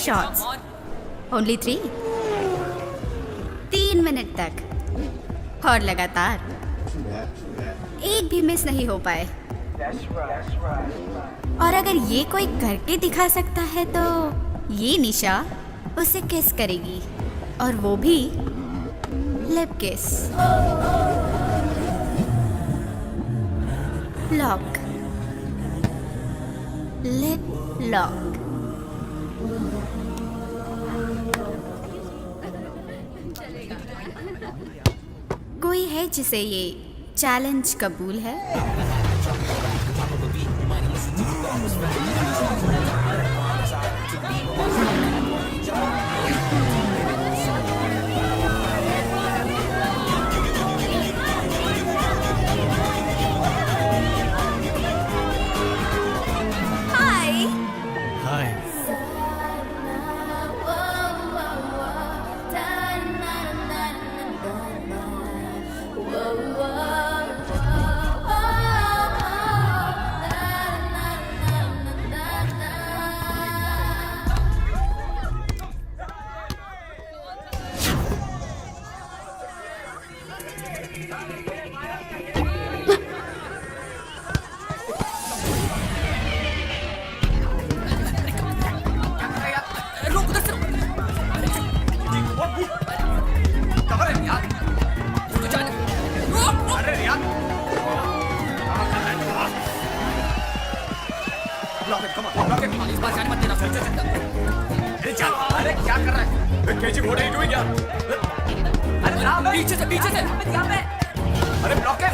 Shots, only 3। 3 minute तक और लगातार, एक भी मिस नहीं हो पाए। और अगर ये कोई करके दिखा सकता है तो ये निशा उसे किस करेगी, और वो भी लिप किस। Lock, lip lock. कोई है जिसे ये चैलेंज कबूल है? हाय। हाय। अरे क्या कर रहा है? KG what are you doing यार? अरे पीछे से यहाँ पे। अरे ब्लॉक है।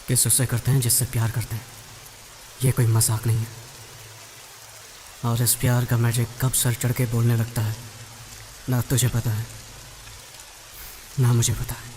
किस उससे करते हैं जिससे प्यार करते हैं, ये कोई मजाक नहीं है। और इस प्यार का मैजिक कब सर चढ़ के बोलने लगता है, ना तुझे पता है ना मुझे पता है।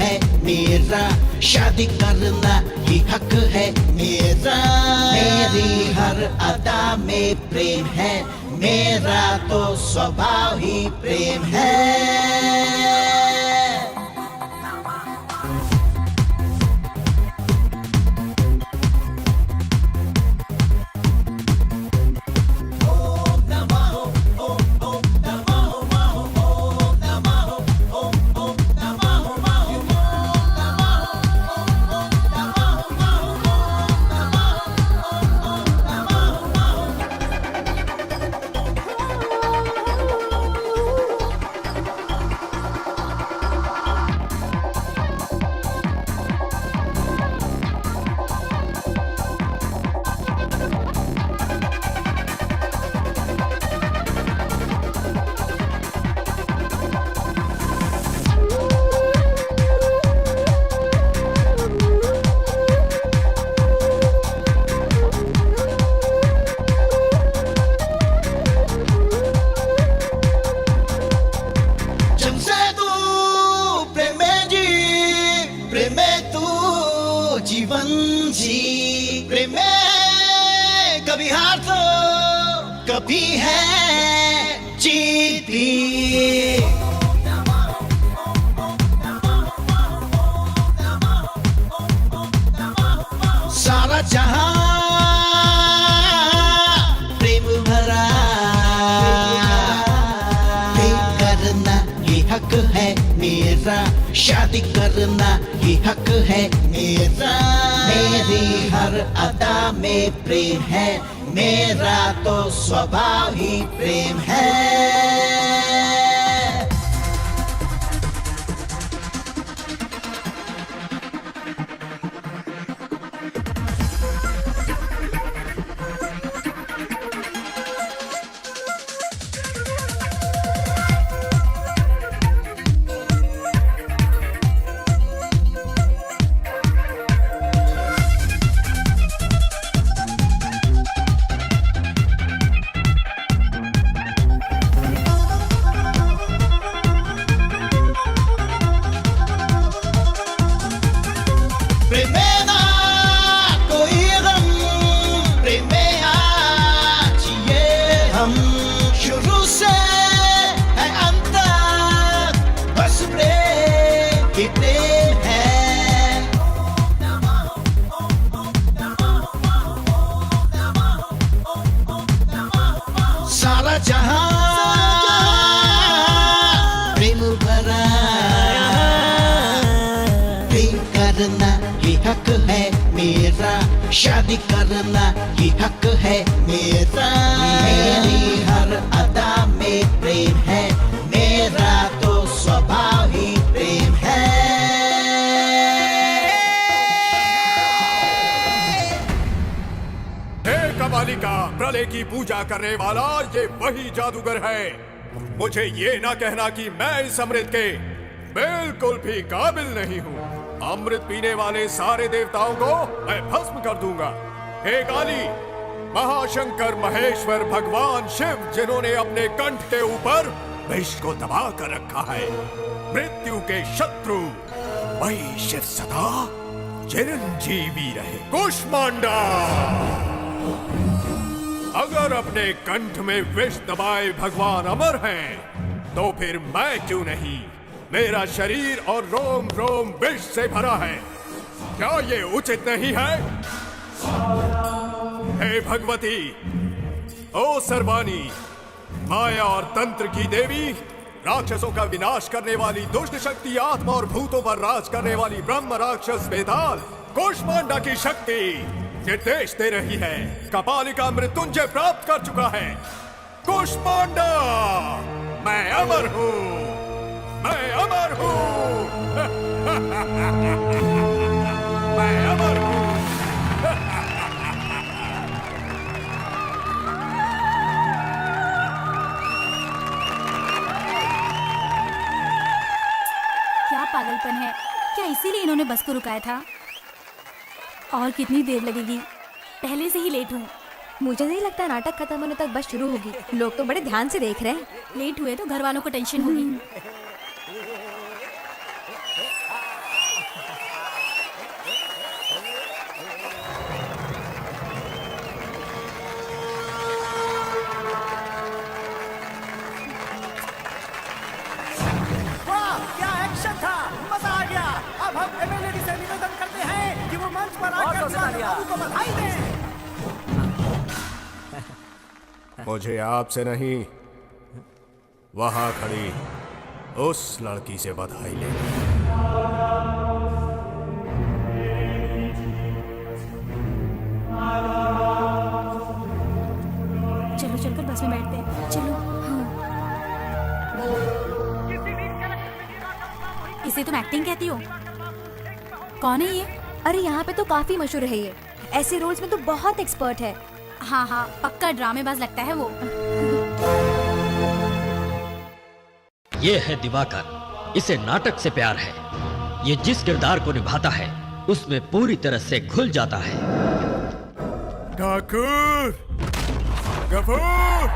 है मेरा, शादी करना ही हक है मेरा। मेरी हर अदा में प्रेम है मेरा, तो स्वभाव ही प्रेम है। जीवन जी प्रेम में कभी हार तो कभी है जीत भी। सारा जहां प्रेम भरा, प्रेम करना ये हक है मेरा, शादी करना ये हक है मेरा। मेरी हर अदा में प्रेम है मेरा, तो स्वभाव ही प्रेम है। प्रेम में ना कोई गम, प्रेम में आज ये हम, शुरू से है अंत तक बस प्रेम ही प्रेम है। सारा जहां प्रेम भरा, प्रेम करना ये हक है मेरा, शादी करना ये हक है मेरा। मेरी हर अदा में प्रेम है मेरा, तो स्वभाव ही प्रेम है। हे कमालिका, प्रलय की पूजा करने वाला ये वही जादूगर है। मुझे ये ना कहना कि मैं इस अमृत के बिल्कुल भी काबिल नहीं हूँ। अमृत पीने वाले सारे देवताओं को मैं भस्म कर दूंगा। हे काली, महाशंकर महेश्वर भगवान शिव, जिन्होंने अपने कंठ के ऊपर विष को दबा कर रखा है, मृत्यु के शत्रु, वही शिव सदा चिरंजीवी रहे। कुष्मांडा, अगर अपने कंठ में विष दबाए भगवान अमर हैं, तो फिर मैं क्यों नहीं? मेरा शरीर और रोम रोम विष से भरा है। क्या ये उचित नहीं है? हे भगवती, ओ सर्वाणी, माया और तंत्र की देवी, राक्षसों का विनाश करने वाली दुष्ट शक्ति, आत्मा और भूतों पर राज करने वाली ब्रह्म राक्षस बेताल, कुष्मांडा की शक्ति निर्देश दे रही है। कपालिका मृत्युंजय प्राप्त कर चुका है। कुष्मांडा, मैं अमर हूँ, मैं अमर हूँ। मैं अमर हूँ। क्या पागलपन है? क्या इसीलिए इन्होंने बस को रुकाया था? और कितनी देर लगेगी? पहले से ही लेट हूँ। मुझे नहीं लगता नाटक खत्म होने तक बस शुरू होगी। लोग तो बड़े ध्यान से देख रहे हैं। लेट हुए तो घर वालों को टेंशन होगी। मुझे आपसे नहीं, वहां खड़ी उस लड़की से बधाई ले। चलो चलकर बस में बैठते हैं, चलो। हाँ। इसे तुम एक्टिंग कहती हो? कौन है ये? अरे यहाँ पे तो काफी मशहूर है ये, ऐसे रोल्स में तो बहुत एक्सपर्ट है। हाँ हाँ, पक्का ड्रामेबाज लगता है वो। ये है दिवाकर, इसे नाटक से प्यार है। ये जिस किरदार को निभाता है उसमें पूरी तरह से घुल जाता है। ठाकुर, गफूर,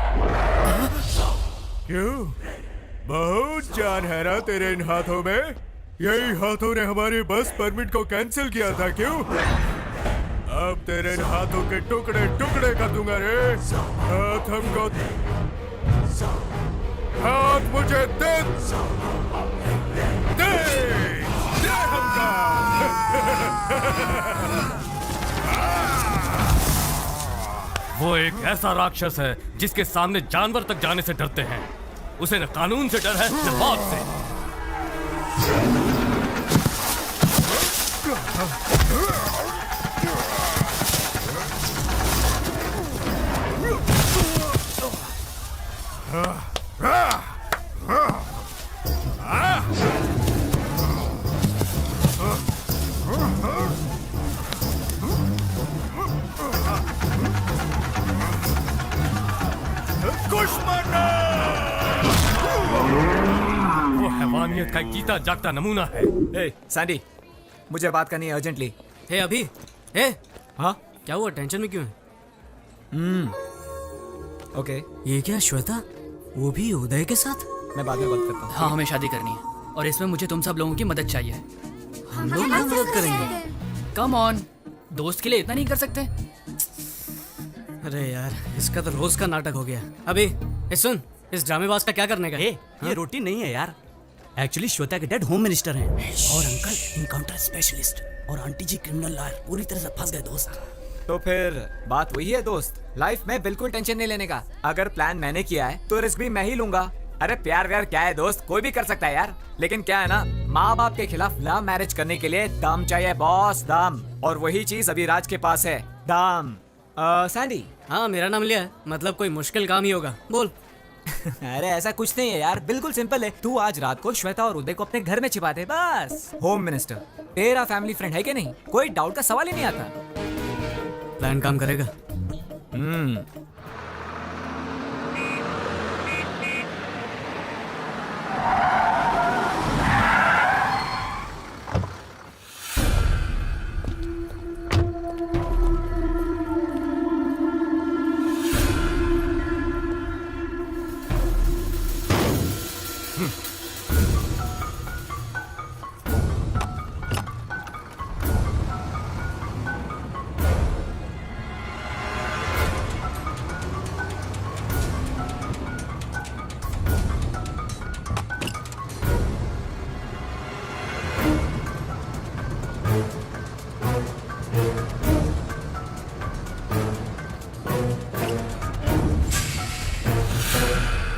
क्यों? बहुत जान है ना तेरे इन हाथों में? यही हाथों ने हमारे बस परमिट को कैंसिल किया था, क्यों? अब तेरे इन हाथों के टुकड़े टुकड़े कर दूंगा रे। हाथ हमको, हाथ मुझे दे, दे, दे हमका। वो एक ऐसा राक्षस है जिसके सामने जानवर तक जाने से डरते हैं। उसे न कानून से डर है न मौत से। वो हैवानियत का एक जीता जागता नमूना है। ए, सैंडी, मुझे बात करनी है अर्जेंटली। हे अभी, हे, हाँ, क्या हुआ? टेंशन में क्यों है? ओके, ये क्या श्वेता, वो भी उदय के साथ? मैं बाद में बात करता हूँ। हाँ, हमें शादी करनी है और इसमें मुझे तुम सब लोगों की मदद चाहिए। हम लोग क्या मदद करेंगे? कम ऑन, दोस्त के लिए इतना नहीं कर सकते? अरे यार, इसका तो रोज का नाटक हो गया। अभी सुन, इस ड्रामेबाज का क्या करने का? ये रोटी नहीं है यार, एक्चुअली श्वेता के डैड होम मिनिस्टर हैं और अंकल इनकाउंटर स्पेशलिस्ट और आंटी जी क्रिमिनल लॉयर। पूरी तरह से फंस गए दोस्त। तो फिर बात वही है दोस्त, लाइफ में बिल्कुल टेंशन नहीं लेने का। अगर प्लान मैंने किया है तो रिस्क भी मैं ही लूंगा। अरे प्यार व्यार क्या है दोस्त, कोई भी कर सकता है यार। लेकिन क्या है ना, माँ बाप के खिलाफ लव मैरिज करने के लिए दम चाहिए बॉस, दम। और वही चीज अभी राज के पास है, दम। सैंडी, हाँ, मेरा नाम लिया है, मतलब कोई मुश्किल काम ही होगा, बोल। अरे ऐसा कुछ नहीं है यार, बिल्कुल सिंपल है। तू आज रात को श्वेता और उदय को अपने घर में छिपा दे बस। होम मिनिस्टर तेरा फैमिली फ्रेंड है कि नहीं, कोई डाउट का सवाल ही नहीं आता। प्लान काम करेगा?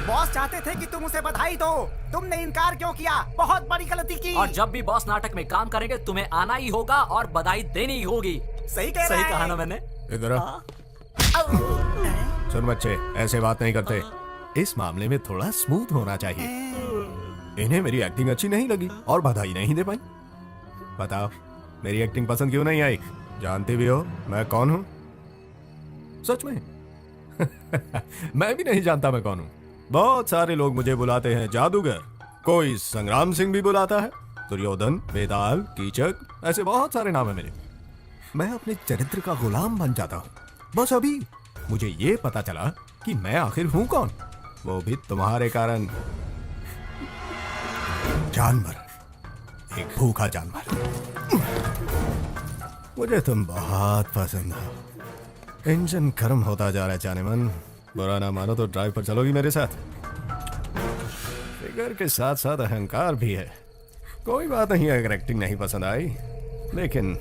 बॉस चाहते थे कि तुम उसे बधाई दो, तुमने इनकार क्यों किया? बहुत बड़ी गलती की। और जब भी बॉस नाटक में काम करेंगे तुम्हें आना ही होगा और बधाई देनी ही होगी। सही कह रहा सही है। कहा ना मैंने। इधर आ। सुन बच्चे, ऐसे बात नहीं करते। इस मामले में थोड़ा स्मूथ होना चाहिए। इन्हें मेरी एक्टिंग अच्छी नहीं लगी और बधाई नहीं दे पाई। बताओ, मेरी एक्टिंग पसंद क्यों नहीं आई? जानती भी हो मैं कौन हूं? सच में? मैं भी नहीं जानता मैं कौन हूं। बहुत सारे लोग मुझे बुलाते हैं जादूगर, कोई संग्राम सिंह भी बुलाता है, दुर्योधन, बेताल, कीचक, ऐसे बहुत सारे नाम है मेरे। मैं अपने चरित्र का गुलाम बन जाता हूँ। बस अभी मुझे ये पता चला कि मैं आखिर हूँ कौन, वो भी तुम्हारे कारण। जानवर, एक भूखा जानवर। मुझे तुम बहुत पसंद हो। इंजन गर्म होता जा रहा है जाने मन। बुरा ना मानो तो ड्राइव पर चलोगी मेरे साथ? फिगर के साथ साथ अहंकार भी है। कोई बात नहीं अगर एक्टिंग नहीं पसंद आई, लेकिन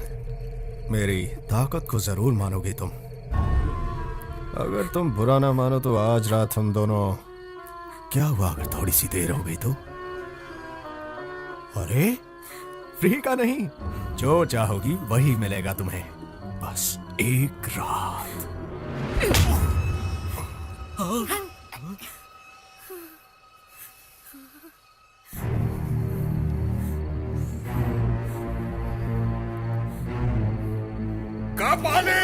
मेरी ताकत को जरूर मानोगे तुम। अगर तुम बुरा ना मानो तो आज रात हम दोनों, क्या हुआ अगर थोड़ी सी देर हो गई तो? अरे फ्री का नहीं, जो चाहोगी वही मिलेगा तुम्हें, बस एक रात। कपाली!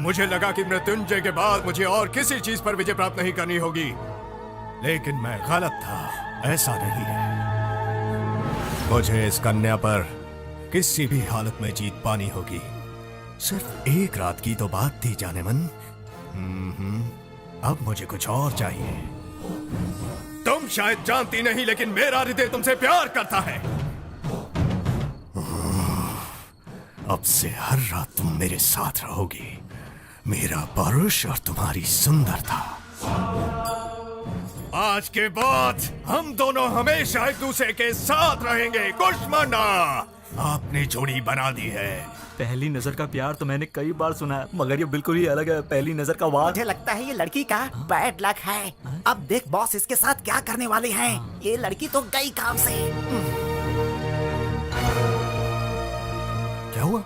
मुझे लगा कि मृत्युंजय के बाद मुझे और किसी चीज पर विजय प्राप्त नहीं करनी होगी, लेकिन मैं गलत था। ऐसा नहीं है, मुझे इस कन्या पर किसी भी हालत में जीत पानी होगी। सिर्फ एक रात की तो बात थी जाने मन। अब मुझे कुछ और चाहिए। तुम शायद जानती नहीं, लेकिन मेरा हृदय तुमसे प्यार करता है। अब से हर रात तुम मेरे साथ रहोगी, मेरा परुष और तुम्हारी सुंदरता। आज के बाद हम दोनों हमेशा एक दूसरे के साथ रहेंगे। कुष्मांडा, आपने जोड़ी बना दी है। पहली नजर का प्यार तो मैंने कई बार सुना है, मगर ये बिल्कुल ही अलग है। पहली नजर का वार। मुझे लगता है ये लड़की का बैड लक है। अब देख बॉस इसके साथ क्या करने वाले हैं। ये लड़की तो गई काम से। क्या हुआ?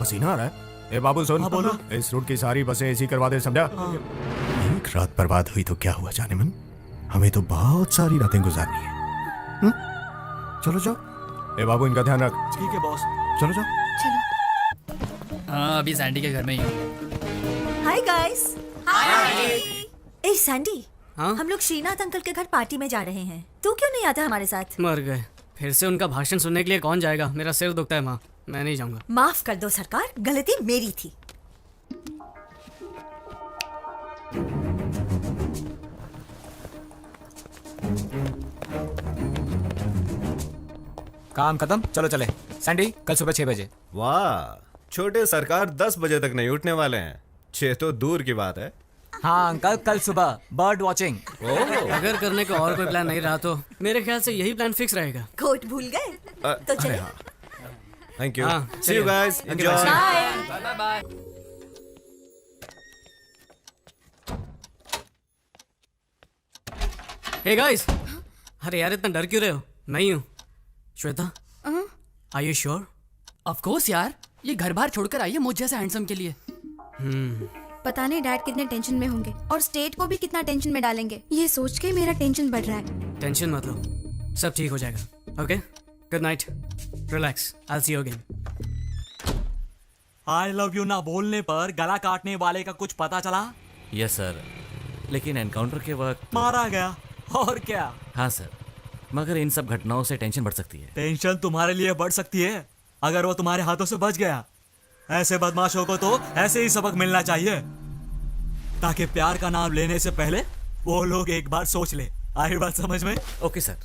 पसीना आ रहा है? ए बाबू सुन, बोलो। इस रूट की सारी बसें एसी करवा दे, समझा? एक रात बर्बाद हुई तो क्या हुआ जाने मन, हमें तो बहुत सारी रातें गुजारनी है। चलो जाओ। ए बाबू इनका ध्यान रख। ठीक है बॉस। चलो जाओ। हाँ, अभी सैंडी के घर में ही हूँ। Hi guys. हाय। ए सैंडी, हाँ? हम लोग श्रीनाथ अंकल के घर पार्टी में जा रहे हैं। तू क्यों नहीं आता हमारे साथ? मर गए। फिर से उनका भाषण सुनने के लिए कौन जाएगा? मेरा सिर दुखता है माँ, मैं नहीं जाऊंगा। माफ कर दो सरकार, गलती मेरी थी। काम खत्म, चलो चले। सैंडी, कल सुबह 6 बजे। वाह, छोटे सरकार 10 बजे तक नहीं उठने वाले हैं। 6 तो दूर की बात है। हाँ अंकल, कल सुबह बर्ड वॉचिंग। अगर करने का और कोई प्लान नहीं रहा तो मेरे ख्याल से यही प्लान फिक्स रहेगा। कोट भूल गए तो चले। Thank you. हाँ, see you guys, enjoy. Bye bye. Hey guys, अरे यार इतना डर क्यों रहे हो? नहीं हूँ। Shweta, are you sure? Of course यार, ये घर बार छोड़कर आई है मुझ जैसे हैंडसम के लिए। पता नहीं डैड कितने टेंशन में होंगे और स्टेट को भी कितना टेंशन में डालेंगे। ये सोच के मेरा टेंशन बढ़ रहा है। टेंशन मत लो, सब ठीक हो जाएगा। Okay, good night, relax, I will see you again. I love you ना बोलने पर गला काटने वाले का कुछ पता चला? यस सर, लेकिन एनकाउंटर के वक्त मारा गया। और क्या? हाँ सर, मगर इन सब घटनाओं से टेंशन बढ़ सकती है। टेंशन तुम्हारे लिए बढ़ सकती है अगर वो तुम्हारे हाथों से बच गया। ऐसे बदमाशों को तो ऐसे ही सबक मिलना चाहिए, ताकि प्यार का नाम लेने से पहले वो लोग एक बार सोच ले। आई बात समझ में? Okay sir.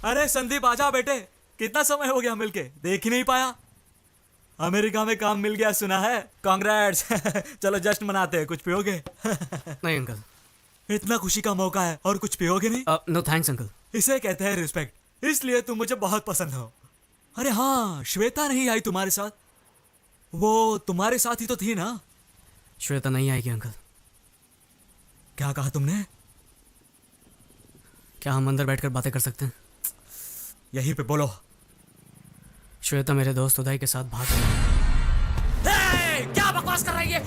अरे संदीप आजा बेटे, कितना समय हो गया मिलके, देख ही नहीं पाया। अमेरिका में काम मिल गया सुना है, कांग्रेट्स। चलो जश्न मनाते हैं, कुछ पियोगे? नहीं अंकल। इतना खुशी का मौका है और कुछ पियोगे नहीं? No thanks uncle. इसे कहते हैं रिस्पेक्ट, इसलिए तुम मुझे बहुत पसंद हो। अरे हाँ, श्वेता नहीं आई तुम्हारे साथ? वो तुम्हारे साथ ही तो थी ना? श्वेता नहीं आएगी अंकल। क्या कहा तुमने? क्या हम अंदर बैठकर बातें कर सकते हैं? यहीं पे बोलो। श्वेता मेरे दोस्त उदय के साथ भाग गई। क्या बकवास कर रही है?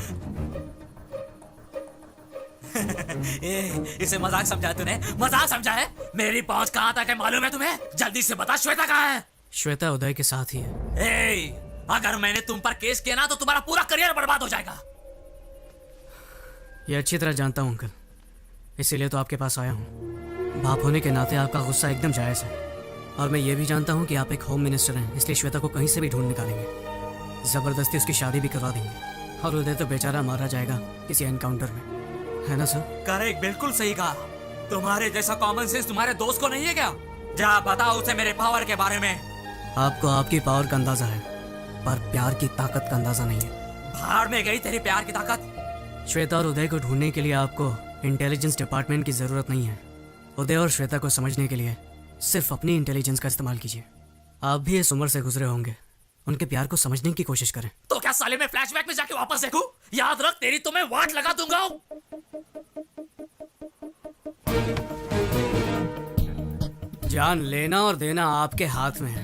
इसे मजाक समझा तूने? मजाक समझा है? मेरी पहुंच कहां तक है मालूम है तुम्हें? जल्दी से बता, श्वेता कहां है? श्वेता उदय के साथ ही है। अगर मैंने तुम पर केस किया ना तो तुम्हारा पूरा करियर बर्बाद हो जाएगा। ये अच्छी तरह जानता हूँ अंकल, इसीलिए तो आपके पास आया हूँ। बाप होने के नाते आपका गुस्सा एकदम जायज़ है, और मैं ये भी जानता हूँ कि आप एक होम मिनिस्टर हैं, इसलिए श्वेता को कहीं से भी ढूंढ निकालेंगे, ज़बरदस्ती उसकी शादी भी करवा देंगे, और उदय तो बेचारा मारा जाएगा किसी एनकाउंटर में, है ना सर? करेक्ट, बिल्कुल सही कहा। तुम्हारे जैसा कॉमन सेंस तुम्हारे दोस्त को नहीं है क्या? जा बताओ उसे मेरे पावर के बारे में। आपको आपकी पावर का अंदाजा है, पर प्यार की ताकत का अंदाजा नहीं है। बाहर में गई तेरी प्यार की ताकत। श्वेता और उदय को ढूंढने के लिए आपको इंटेलिजेंस डिपार्टमेंट की जरूरत नहीं है। उदय और श्वेता को समझने के लिए सिर्फ अपनी इंटेलिजेंस का इस्तेमाल कीजिए। आप भी इस उम्र से गुजरे होंगे, उनके प्यार को समझने की कोशिश करें। तो क्या साले मैं फ्लैशबैक में जाके वापस देखूं? याद रख तेरी तो मैं वाट लगा दूंगा। जान लेना और देना आपके हाथ में है,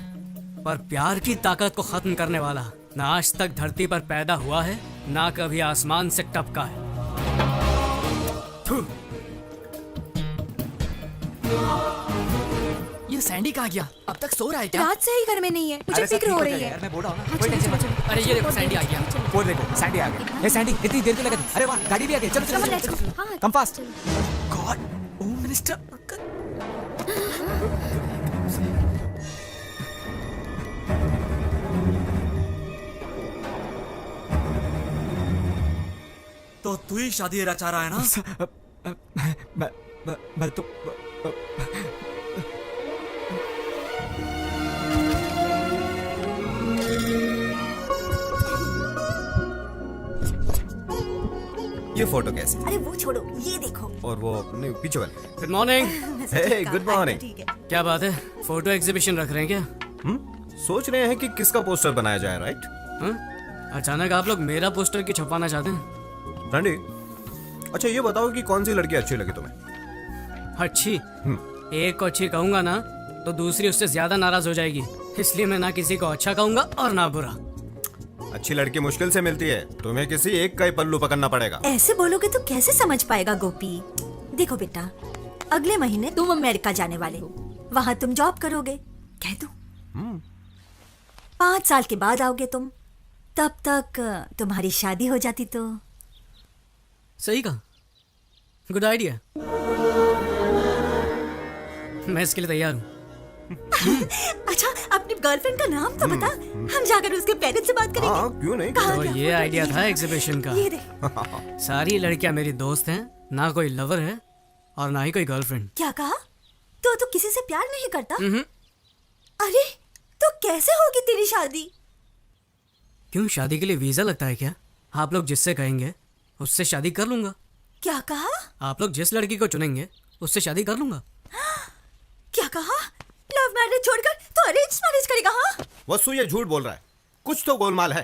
पर प्यार की ताकत को खत्म करने वाला ना आज तक धरती पर पैदा हुआ है, ना कभी आसमान से टपका है। ये सैंडी कहाँ गया? अब तक सो रहा है क्या? रात से ही घर में नहीं है, मुझे फिक्र हो रही है। मैं बोल रहा हूँ ना, कोई टेंशन मत लो। अरे ये देखो सैंडी आ गया। वो देखो सैंडी आ गई। हे सैंडी, इतनी देर क्यों लगा दी? अरे वाह, गाड़ी भी आ गई। चलो चलो चलो, come fast. God, home minister. तो तू ही शादी रचा रहा है ना? मैं तो ये फोटो कैसी? अरे वो छोड़ो, ये देखो। और वो नहीं, पीछे वाले। Good morning. Hey, good morning. क्या बात है, फोटो एग्जीबिशन रख रहे हैं क्या? सोच रहे हैं कि किसका पोस्टर बनाया जाए, राइट? अचानक आप लोग मेरा पोस्टर क्यों छपवाना चाहते हैं? रंडी, अच्छा ये बताओ कि कौन सी लड़की अच्छी लगी तुम्हें? अच्छी? एक को अच्छी कहूंगा ना तो दूसरी उससे ज्यादा नाराज हो जाएगी, इसलिए मैं ना किसी को अच्छा कहूंगा और ना बुरा। अच्छी लड़की मुश्किल से मिलती है, तुम्हें किसी एक का ही पल्लू पकड़ना पड़ेगा। ऐसे बोलोगे तो कैसे समझ पाएगा गोपी? देखो बेटा, अगले महीने तुम अमेरिका जाने वाले हो, वहाँ तुम जॉब करोगे, कह दो 5 साल के बाद आओगे तुम, तब तक तुम्हारी शादी हो जाती तो। सही कहा, गुड आइडिया, मैं इसके लिए तैयार हूँ। अच्छा, अपनी गर्लफ्रेंड का नाम तो बता, हम जाकर उसके पेरेंट्स से बात करेंगे। हाँ, क्यों नहीं? तो ये आइडिया था एग्जीबिशन का। ये देख। सारी लड़कियां मेरी दोस्त हैं, ना कोई लवर है और ना ही कोई गर्लफ्रेंड। क्या कहा? तो किसी से प्यार नहीं करता? अरे तो कैसे होगी तेरी शादी? क्यों, शादी के लिए वीजा लगता है क्या? आप लोग जिससे कहेंगे उससे शादी कर लूंगा। क्या कहा? आप लोग जिस लड़की को चुनेंगे उससे शादी कर लूंगा। क्या कहा? लव मैरिज छोड़कर तो अरेंज मैरिज करेगा? हाँ, वसु ये झूठ बोल रहा है, कुछ तो गोलमाल है।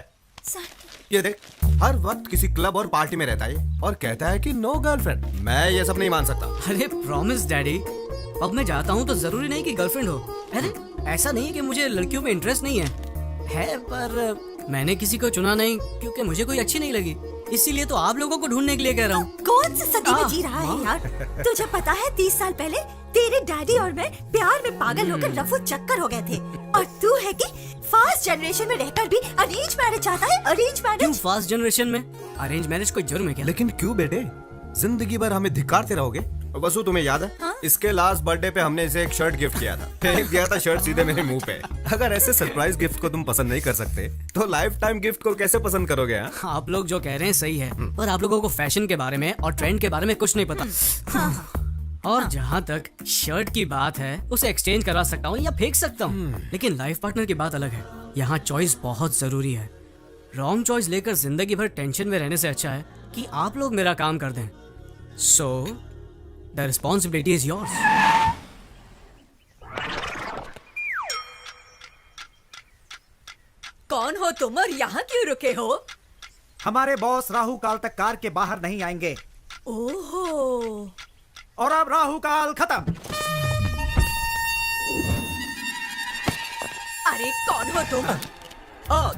ये देख, हर वक्त किसी क्लब और पार्टी में रहता है और कहता है कि नो गर्लफ्रेंड। मैं ये सब नहीं मान सकता। अरे प्रॉमिस डैडी, अब मैं जाता हूँ तो जरूरी नहीं कि गर्लफ्रेंड हो। अरे ऐसा नहीं है कि मुझे लड़कियों में इंटरेस्ट नहीं है, पर मैंने किसी को चुना नहीं क्योंकि मुझे कोई अच्छी नहीं लगी, इसीलिए तो आप लोगों को ढूंढने के लिए कह रहा हूँ। कौन सी सदी में जी रहा है यार? तुझे पता है 30 साल पहले तेरे डैडी और मैं प्यार में पागल होकर रफू चक्कर हो गए थे, और तू है कि फास्ट जनरेशन में रहकर भी अरेंज मैरिज चाहता है। Arrange marriage? क्यों फास्ट जनरेशन में अरेंज मैरिज कोई जुर्म है क्या? लेकिन क्यों बेटे, जिंदगी भर हमें धिक्कारते रहोगे? वसु तुम्हें याद है? हाँ? इसके लास्ट बर्थडे पे हमने इसे एक शर्ट गिफ्ट किया था, फेंक दिया था शर्ट सीधे मेरे मुंह पे। अगर ऐसे सरप्राइज गिफ्ट को तुम पसंद नहीं कर सकते तो लाइफ टाइम गिफ्ट को कैसे पसंद करोगे? आप लोग जो कह रहे हैं सही है, पर आप लोगों को फैशन के बारे में और ट्रेंड के बारे में कुछ नहीं पता। और जहाँ तक शर्ट की बात है, उसे एक्सचेंज करवा सकता हूँ या फेंक सकता हूँ, लेकिन लाइफ पार्टनर की बात अलग है। यहाँ चॉइस बहुत जरूरी है। रॉन्ग चॉइस लेकर जिंदगी भर टेंशन में रहने से अच्छा है कि आप लोग मेरा काम कर दें। So the responsibility is yours. कौन हो तुम और यहाँ क्यों रुके हो? हमारे बॉस राहु काल तक कार के बाहर नहीं आएंगे। ओहो, और अब राहु काल खत्म। अरे कौन हो तुम?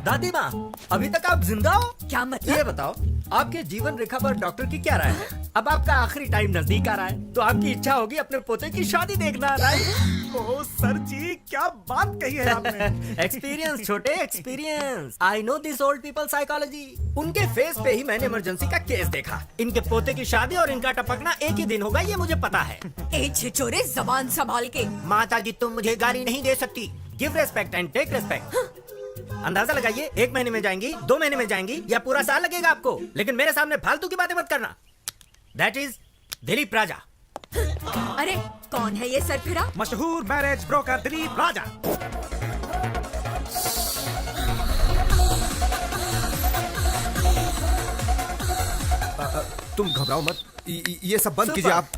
दादी माँ, अभी तक आप जिंदा हो? क्या मतलब? ये बताओ, आपके जीवन रेखा पर डॉक्टर की क्या राय है? अब आपका आखिरी टाइम नजदीक आ रहा है, तो आपकी इच्छा होगी अपने पोते की शादी देखना, राइट? ओह सर जी, क्या बात कही है आपने। एक्सपीरियंस छोटे, experience. I know this old people psychology. उनके फेस पे ही मैंने इमरजेंसी का केस देखा। इनके पोते की शादी और इनका टपकना एक ही दिन होगा, ये मुझे पता है। ए छिछोरे, जबान संभाल के। माता जी, तुम मुझे गाली नहीं दे सकती। Give respect and take respect. अंदाजा लगाइए, 1 महीने में जाएंगी, 2 महीने में जाएंगी, या पूरा साल लगेगा आपको, लेकिन मेरे सामने फालतू की बातें मत करना। दैट इज दिलीप राजा। अरे कौन है ये सरफिरा? मशहूर मैरिज ब्रोकर दिलीप राजा। तुम घबराओ मत, ये सब बंद कीजिए आप।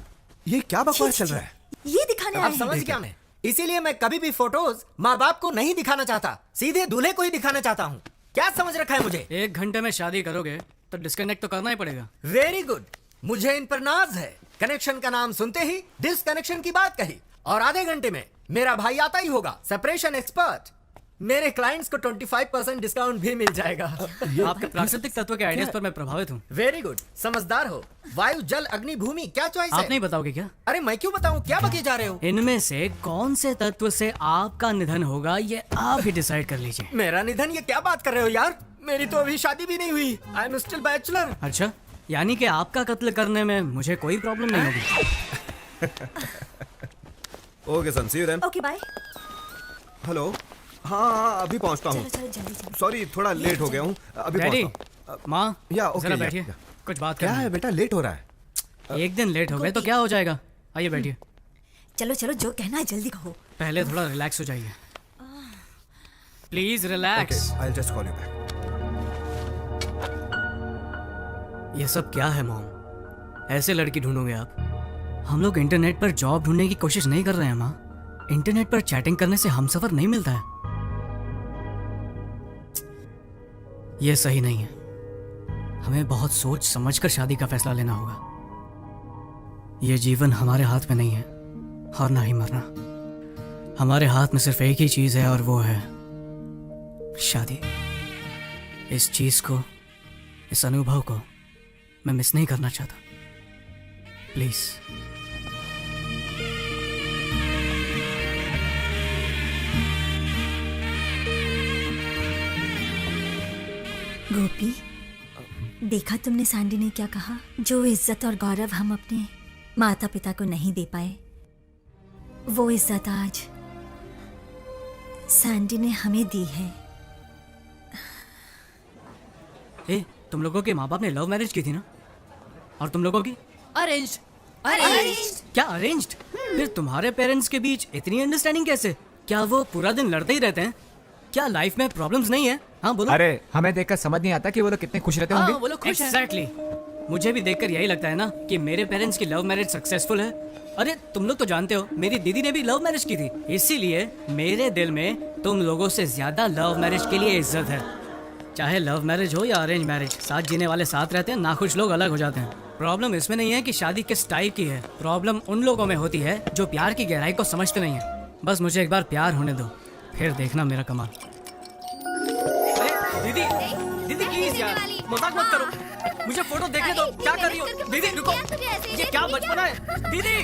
ये क्या बकवास चल रहा है? ये दिखाने आप आए हैं। समझ क्या? मैं इसीलिए मैं कभी भी फोटोज माँ बाप को नहीं दिखाना चाहता, सीधे दूल्हे को ही दिखाना चाहता हूँ। क्या समझ रखा है मुझे? 1 घंटे में शादी करोगे तो डिस्कनेक्ट तो करना ही पड़ेगा। वेरी गुड, मुझे इन पर नाज है। कनेक्शन का नाम सुनते ही डिसकनेक्शन की बात कही, और आधे घंटे में मेरा भाई आता ही होगा, सेपरेशन एक्सपर्ट। मेरे क्लाइंट्स को 25% डिस्काउंट भी मिल जाएगा। आपके प्राकृतिक तत्व के आइडियाज पर मैं प्रभावित हूँ। वेरी गुड, समझदार हो। वायु, जल, अग्नि, भूमि, क्या चॉइस है? आप नहीं बताओगे क्या? अरे मैं क्यों बताऊं, क्या बके जा रहे हो? इनमें से कौन से तत्व से आपका निधन होगा ये आप ही डिसाइड कर लीजिए। मेरा निधन? ये क्या बात कर रहे हो यार, मेरी तो अभी शादी भी नहीं हुई। I am still bachelor. अच्छा, यानी कि आपका कत्ल करने में मुझे कोई प्रॉब्लम नहीं होगी। Okay son, see you then. Okay bye. Hello. हाँ, अभी पहुंचता हूँ। सॉरी, थोड़ा लेट हो गया हूँ, अभी पहुंचता हूँ। माँ, या ओके, जरा बैठिए, कुछ बात क्या करनी है बेटा, लेट हो रहा है। 1 दिन लेट हो गए तो क्या हो जाएगा, आइए बैठिए। चलो चलो, जो कहना है जल्दी कहो। पहले थोड़ा रिलैक्स हो जाइए, please relax. I will just call you back. ये सब क्या है मॉम? ऐसे लड़की ढूंढोगे आप? हम लोग इंटरनेट पर जॉब ढूंढने की कोशिश नहीं कर रहे हैं माँ। इंटरनेट पर चैटिंग करने से हमसफर नहीं मिलता है। ये सही नहीं है। हमें बहुत सोच समझकर शादी का फैसला लेना होगा। ये जीवन हमारे हाथ में नहीं है, और ना ही मरना। हमारे हाथ में सिर्फ एक ही चीज है, और वो है शादी। इस चीज को, इस अनुभव को मैं मिस नहीं करना चाहता। प्लीज। गोपी, देखा तुमने सैंडी ने क्या कहा? जो इज्जत और गौरव हम अपने माता पिता को नहीं दे पाए, वो इज्जत आज सैंडी ने हमें दी है। ए, तुम लोगों के माँ बाप ने लव मैरिज की थी ना? और तुम लोगों की अरेंज्ड। क्या अरेंज्ड? फिर तुम्हारे पेरेंट्स के बीच इतनी अंडरस्टैंडिंग कैसे? क्या वो पूरा दिन लड़ते ही रहते हैं? क्या लाइफ में प्रॉब्लम्स नहीं है? हाँ बोलो। अरे हमें देखकर समझ नहीं आता कि वो लोग कितने खुश रहते होंगे। वो लोग खुश हैं। Exactly. मुझे भी देखकर यही लगता है ना कि मेरे पेरेंट्स की लव मैरिज सक्सेसफुल है। अरे तुम लोग तो जानते हो मेरी दीदी ने भी लव मैरिज की थी, इसीलिए मेरे दिल में तुम लोगों से ज्यादा लव मैरिज के लिए इज्जत है। चाहे लव मैरिज हो या अरेंज मैरिज, साथ जीने वाले साथ रहते हैं, नाखुश लोग अलग हो जाते हैं। प्रॉब्लम इसमें नहीं है कि शादी किस टाइप की है, प्रॉब्लम उन लोगों में होती है जो प्यार की गहराई को समझते नहीं है। बस मुझे एक बार प्यार होने दो, फिर देखना मेरा कमाल। दीदी, दीदी प्लीज यार, मजाक मत करो, मुझे फोटो देखने दो। क्या कर रही हो दीदी? रुको, ये क्या बचपना है दीदी?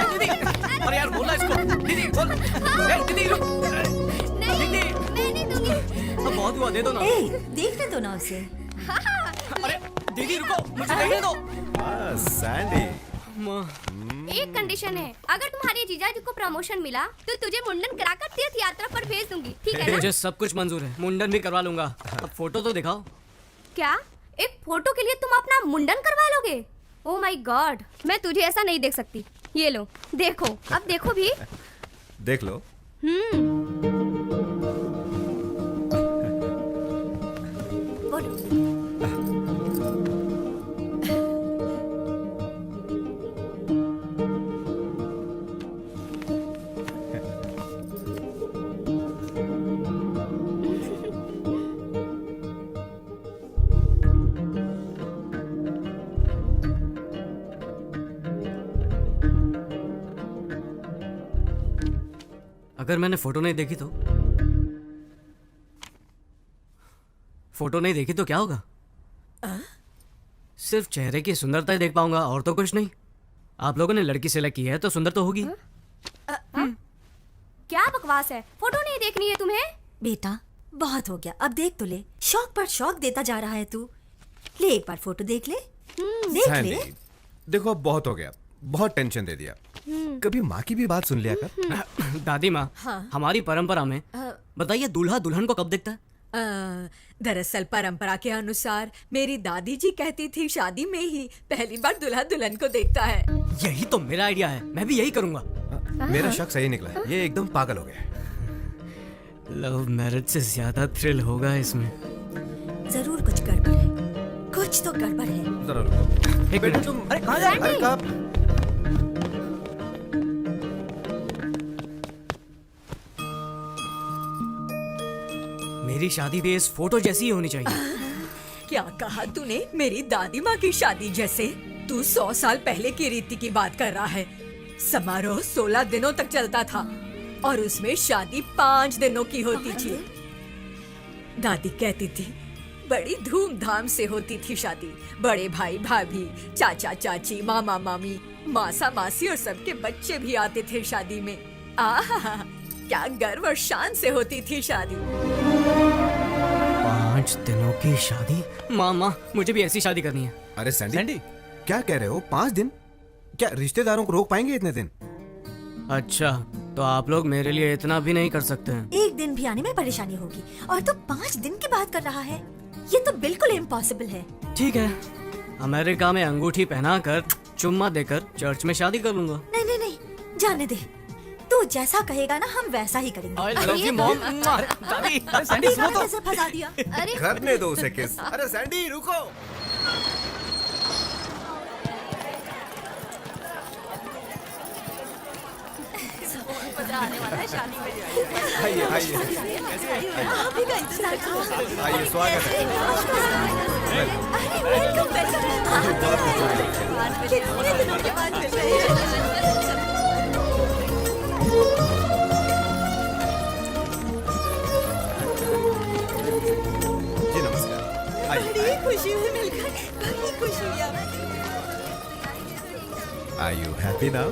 दीदी, अरे यार बोलना इसको। दीदी बोल, दीदी रुक, दीदी अब बहुत हुआ, दे दो ना। देखने दो ना उसे। अरे दीदी रुको, मुझे देखने दो। सैंडी, एक कंडीशन है, अगर तुम्हारे जीजाजी को प्रमोशन मिला तो तुझे मुंडन कराकर तीर्थ यात्रा पर भेज दूंगी, ठीक है ना? मुझे सब कुछ मंजूर है, मुंडन भी करवा लूंगा। अब फोटो तो दिखाओ। क्या एक फोटो के लिए तुम अपना मुंडन करवा लोगे? ओह माय गॉड, मैं तुझे ऐसा नहीं देख सकती। ये लो देखो, अब देखो भी। देख लो। अगर मैंने फोटो नहीं देखी तो? फोटो नहीं देखी तो क्या होगा? सिर्फ चेहरे की सुंदरता ही देख पाऊंगा, और तो कुछ नहीं। आप लोगों ने लड़की सेलेक्ट की है तो सुंदर तो होगी। क्या बकवास है, फोटो नहीं देखनी है तुम्हें? बेटा बहुत हो गया, अब देख तो ले। शौक पर शौक देता जा रहा है तू। ले एक बार फोटो देख ले, देख ले। देखो अब बहुत हो गया, बहुत टेंशन दे दिया। कभी माँ की भी बात सुन लिया कर। दादी माँ, हाँ। हमारी परंपरा में बताइए दूल्हा दुल्हन को कब देखता है? दरअसल परंपरा के अनुसार मेरी दादी जी कहती थी शादी में ही पहली बार दूल्हा दुल्हन को देखता है। यही तो मेरा आइडिया है, मैं भी यही करूंगा। मेरा शक सही निकला है, ये एकदम पागल हो गया। लव मैरिज से ज्यादा थ्रिल होगा इसमें। जरूर कुछ गड़बड़ है, कुछ तो गड़बड़ है। जरा रुको। एक मिनट, तुम अरे कहाँ जा रहे? अरे कहाँ? मेरी शादी भी इस फोटो जैसी ही होनी चाहिए। क्या कहा तूने? मेरी दादी माँ की शादी जैसे? तू 100 साल पहले की रीति की बात कर रहा है। समारोह 16 दिनों तक चलता था और उसमें शादी 5 दिनों की होती थी। दादी कहती थी बड़ी धूमधाम से होती थी शादी। बड़े भाई भाभी, चाचा चाची, मामा मामी, मासा मासी और सबके बच्चे भी आते थे शादी में। आहा, क्या गर्व और शान से होती थी शादी। 5 दिनों की शादी? माँ मुझे भी ऐसी शादी करनी है। अरे सैंडी क्या कह रहे हो? 5 दिन? क्या रिश्तेदारों को रोक पाएंगे इतने दिन? अच्छा, तो आप लोग मेरे लिए इतना भी नहीं कर सकते हैं? एक दिन भी आने में परेशानी होगी और तू 5 दिन की बात कर रहा है। ये तो बिल्कुल इम्पॉसिबल है। ठीक है, अमेरिका में अंगूठी पहनाकर चुम्मा देकर चर्च में शादी कर लूंगा। नहीं नहीं नहीं, जाने दे। तू जैसा कहेगा ना हम वैसा ही करेंगे। I love you, Mom. दादी, अरे सैंडी सुनो तो। कैसे फंसा दिया? अरे करने दो उसे किस। अरे सैंडी रुको। आने वाला है शादी में। आइए अभी का इंतजार करो। आइए, स्वागत है। Welcome welcome. कितने दिनों के बाद मिल रहे हैं। जी नमस्कार। आइए। बड़ी खुशी हुई मिलकर, बड़ी खुशी हुई हमें। Are you happy now?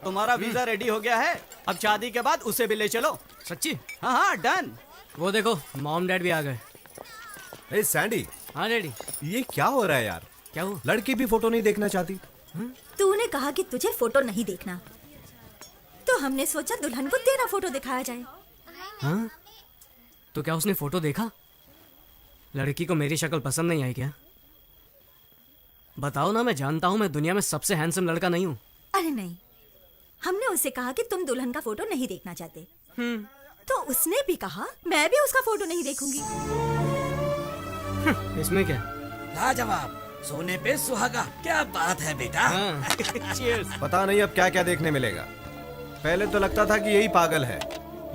तुम्हारा वीजा रेडी हो गया है। अब शादी के बाद उसे भी ले चलो। सच्ची? हाँ हाँ डन। वो देखो, मॉम डैड भी आ गए। ए सैंडी। हाँ डैडी। ये क्या हो रहा है यार? क्या हुआ? लड़की भी फोटो नहीं देखना चाहती? तूने कहा कि तुझे फोटो नहीं देखना, तो हमने सोचा दुल्हन को तेरा फोटो दिखाया जाए। हाँ? तो क्या उसने फोटो देखा? लड़की को मेरी शक्ल पसंद नहीं आई क्या? बताओ ना, मैं जानता हूँ मैं दुनिया में सबसे हैंडसम लड़का नहीं हूँ। अरे नहीं, हमने उससे कहा कि तुम दुल्हन का फोटो नहीं देखना चाहते। तो उसने भी कहा मैं भी उसका फोटो नहीं देखूंगी। इसमें क्या? लाजवाब, सोने पे सुहागा। क्या बात है बेटा। Cheers। पता नहीं अब क्या क्या देखने मिलेगा। पहले तो लगता था कि यही पागल है,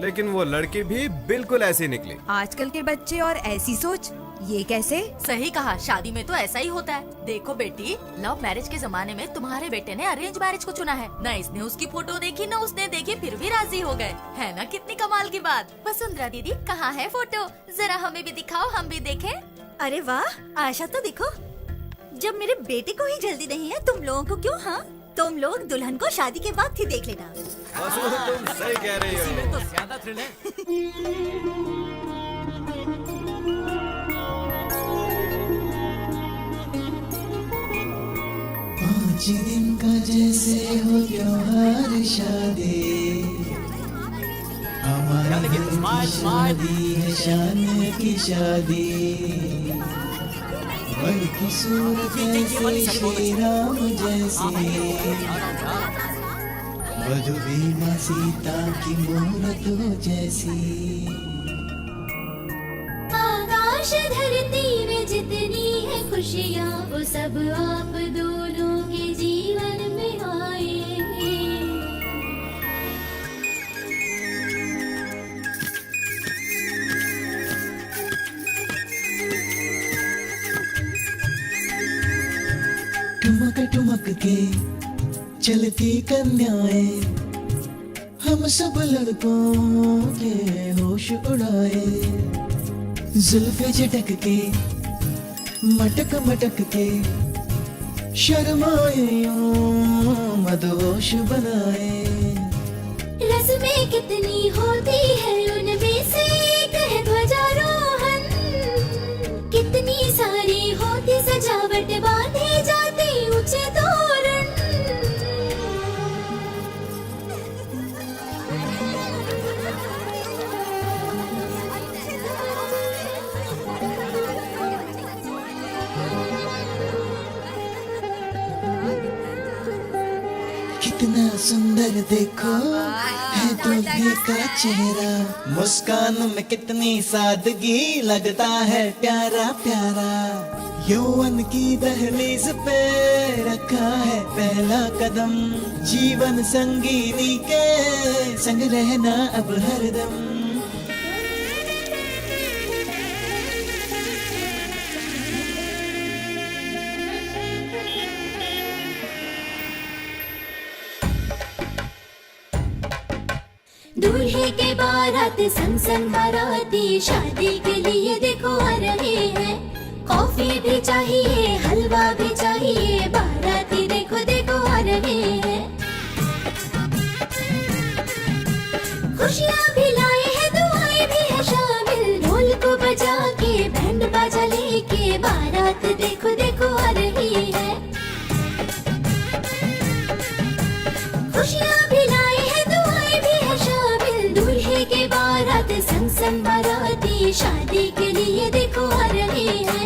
लेकिन वो लड़की भी बिल्कुल ऐसी निकली। आजकल के बच्चे और ऐसी सोच, ये कैसे? सही कहा, शादी में तो ऐसा ही होता है। देखो बेटी, लव मैरिज के जमाने में तुम्हारे बेटे ने अरेंज मैरिज को चुना है। न इसने उसकी फोटो देखी न उसने देखी, फिर भी राजी हो गए। है ना कितनी कमाल की बात। वसुंधरा दीदी कहाँ है फोटो? जरा हमें भी दिखाओ, हम भी देखें। अरे वाह आशा, तो देखो, जब मेरे बेटे को ही जल्दी नहीं है, तुम लोगों को क्यों? हाँ, तुम लोग दुल्हन को शादी के बाद ही देख लेना। तुम सही कह रही हो। तो ज्यादा थ्रिल है। 5 दिन का जैसे हो त्योहार शादी, हमारी शादी है शान की शादी। वर की सूरत जैसे श्री राम जैसी, वधु भी माँ सीता की मूरत हो जैसी। आकाश धरती में जितनी है खुशियाँ, वो सब आप दोनों के जीवन में आए। ठुमक ठुमक के चलती कन्याएं, हम सब लड़कों के होश उड़ाए। जुल्फे झटक के मटक मटक के, शर्माए यूं मदहोश बनाए। रस्में कितनी होती है उनमें से एक है ध्वजारोहण। कितनी सारी होती सजावट, बांधे जाते ऊंचे तोरण। कितना सुंदर देखो है दूल्हे का चेहरा, मुस्कान में कितनी सादगी, लगता है प्यारा प्यारा। यौवन की दहलीज पे रखा है पहला कदम, जीवन संगीनी के संग रहना अब हरदम। दूल्हे के बारात संग संग बाराती शादी के लिए देखो आ रहे हैं। कॉफी भी चाहिए, हलवा भी चाहिए, बाराती देखो देखो आ रहे हैं। खुशियाँ भी लाए हैं, दुआएं भी है शामिल, ढोल को बजा के बैंड बाजा लेके बारात देखो देखो आ रही है। खुशियाँ भी लाए हैं, दुआएं भी है शामिल, दूल्हे के बारात संग संग बाराती शादी के लिए देखो आ रहे हैं।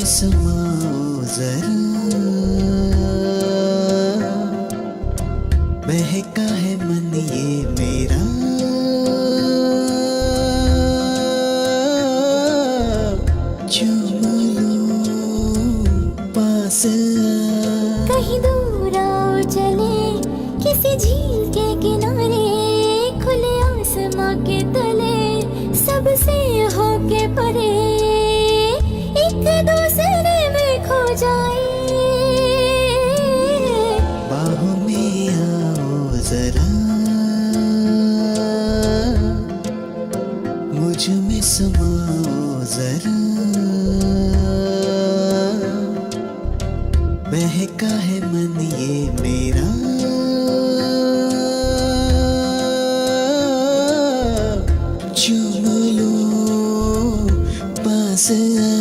समाओ जरा, बहका है मन ये मेरा, चूम लो पास कहीं दूर आओ चले किसी झील के किनारे, खुले आसमां के तले सबसे होके परे, एक दूसरे में खो जाए। बाहों में आओ जरा, मुझ में समाओ जरा, बहका है मन ये मेरा, चूम लो पास आ।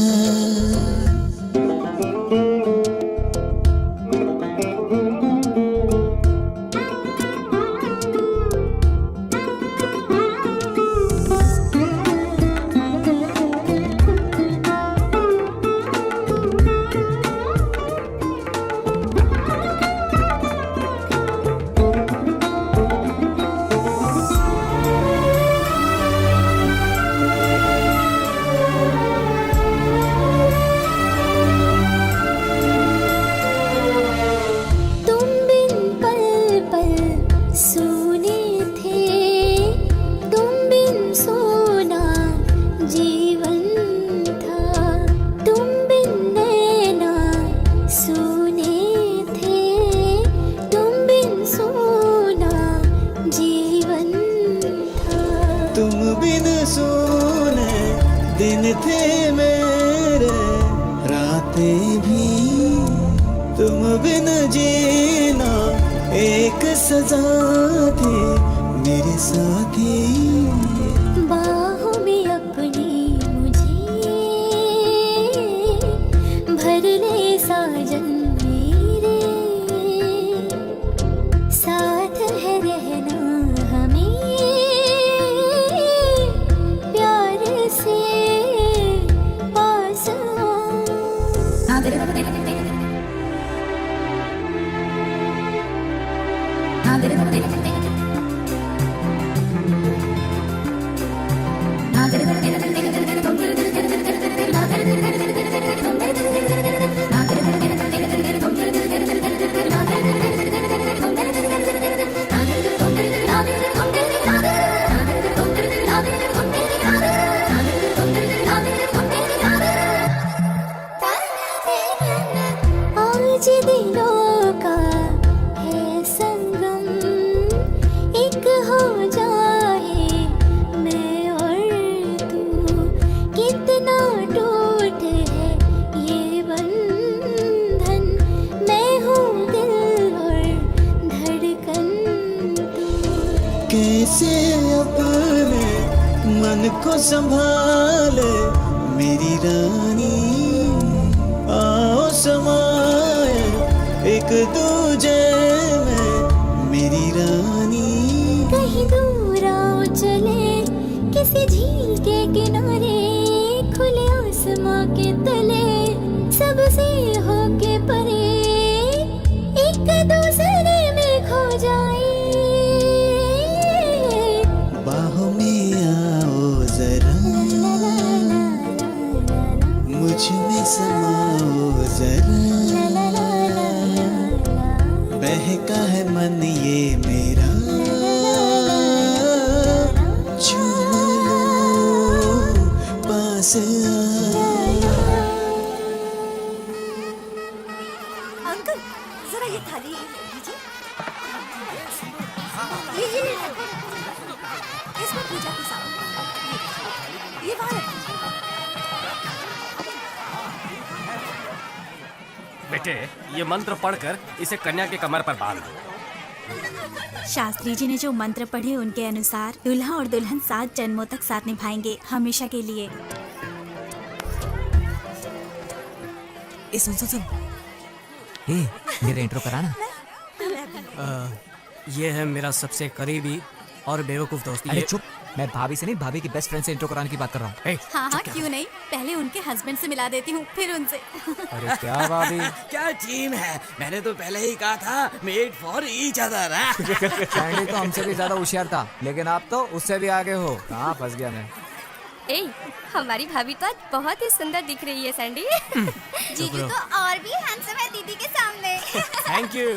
एक सजा दे मेरे साथी। बाहों में अपनी मुझे भर ले साजन मेरे, साथ है रहना हमें प्यार से पास आज दिलों का है संगम, एक हो जाए मैं और तू, कितना टूट है ये बंधन, मैं हूँ दिल और धड़कन तू। कैसे अपने मन को संभाले मेरी रानी, आओ समाए एक दूजे में मेरी रानी। कहीं दूर आओ चले किसी झील के किनारे, खुले आसमां के तले सबसे होके परे, एक दूसरे में खो जाए। बाहों में आओ जरा, मुझ में समाओ जरा, बहका है मन ये मेरा, चूम लो पास अंकल जरा ये थाली लीजिए। ये इसमें पूजा की सामग्री, ये वहाँ रखिए। बेटे, ये मंत्र पढ़कर इसे कन्या के कमर पर बांध दो। शास्त्री जी ने जो मंत्र पढ़े उनके अनुसार दूल्हा और दुल्हन 7 जन्मों तक साथ निभाएंगे, हमेशा के लिए। ए सुन ए मेरा इंट्रो कराना। ये है मेरा सबसे करीबी और बेवकूफ दोस्त। अरे चुप, मैं भाभी से नहीं, भाभी की बेस्ट फ्रेंड से इंट्रो कराने की बात कर रहा हूँ। हाँ हाँ क्यों नहीं, पहले उनके हस्बैंड से मिला देती हूँ, फिर उनसे। अरे क्या भाभी, क्या टीम है, मैंने तो पहले ही कहा था made for each other. Sandy तो हमसे भी ज्यादा होशियार था, लेकिन आप तो उससे भी आगे हो। कहाँ फंस गया मैं। ए, हमारी भाभी तो आज बहुत ही सुंदर दिख रही है सैंडी। जीजू तो और भी हैंडसम है दीदी के सामने। Thank you.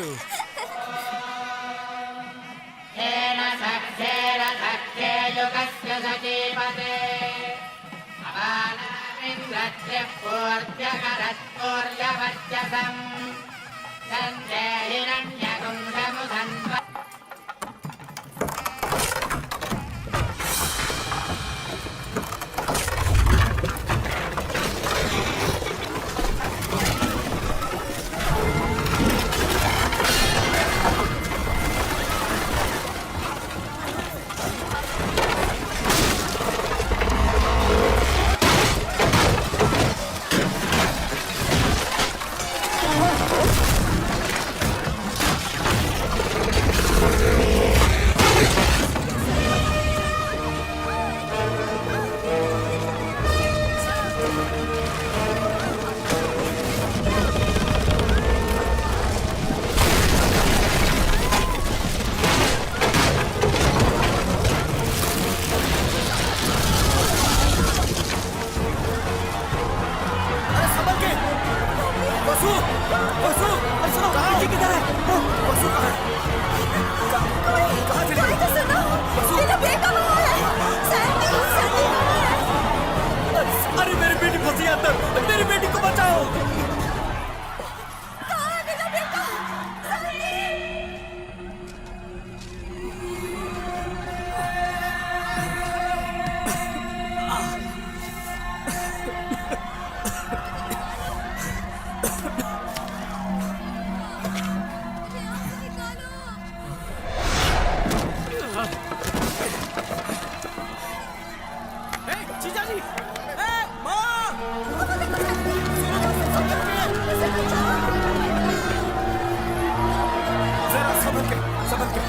संभल के।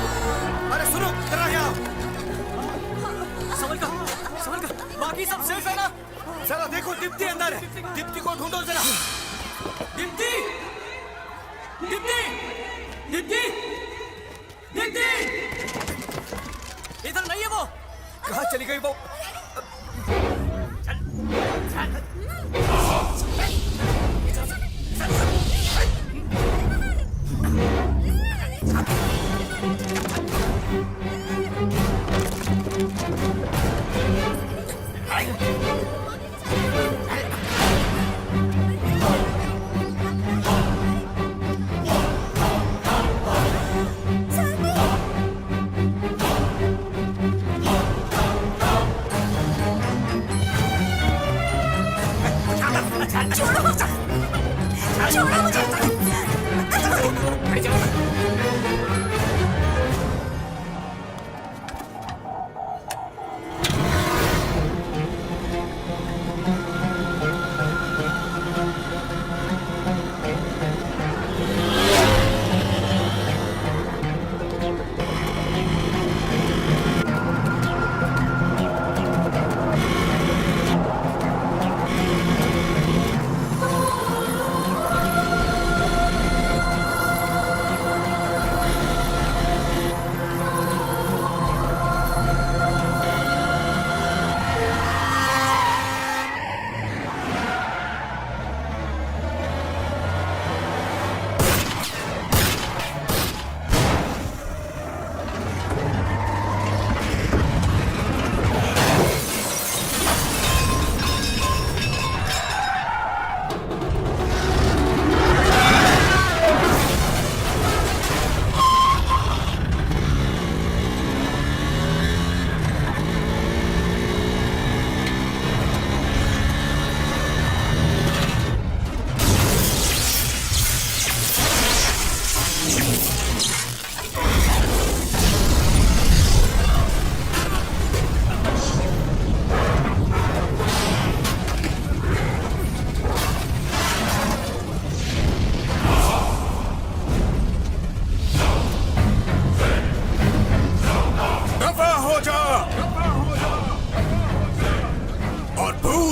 अरे सुनो जरा यहाँ। संभल कर बाकी सब सेफ है ना? जरा देखो दीप्ति अंदर है, दीप्ति को ढूंढो जरा। दीप्ति दीप्ति दीप्ति दीप्ति इधर नहीं है वो। कहाँ चली गई वो?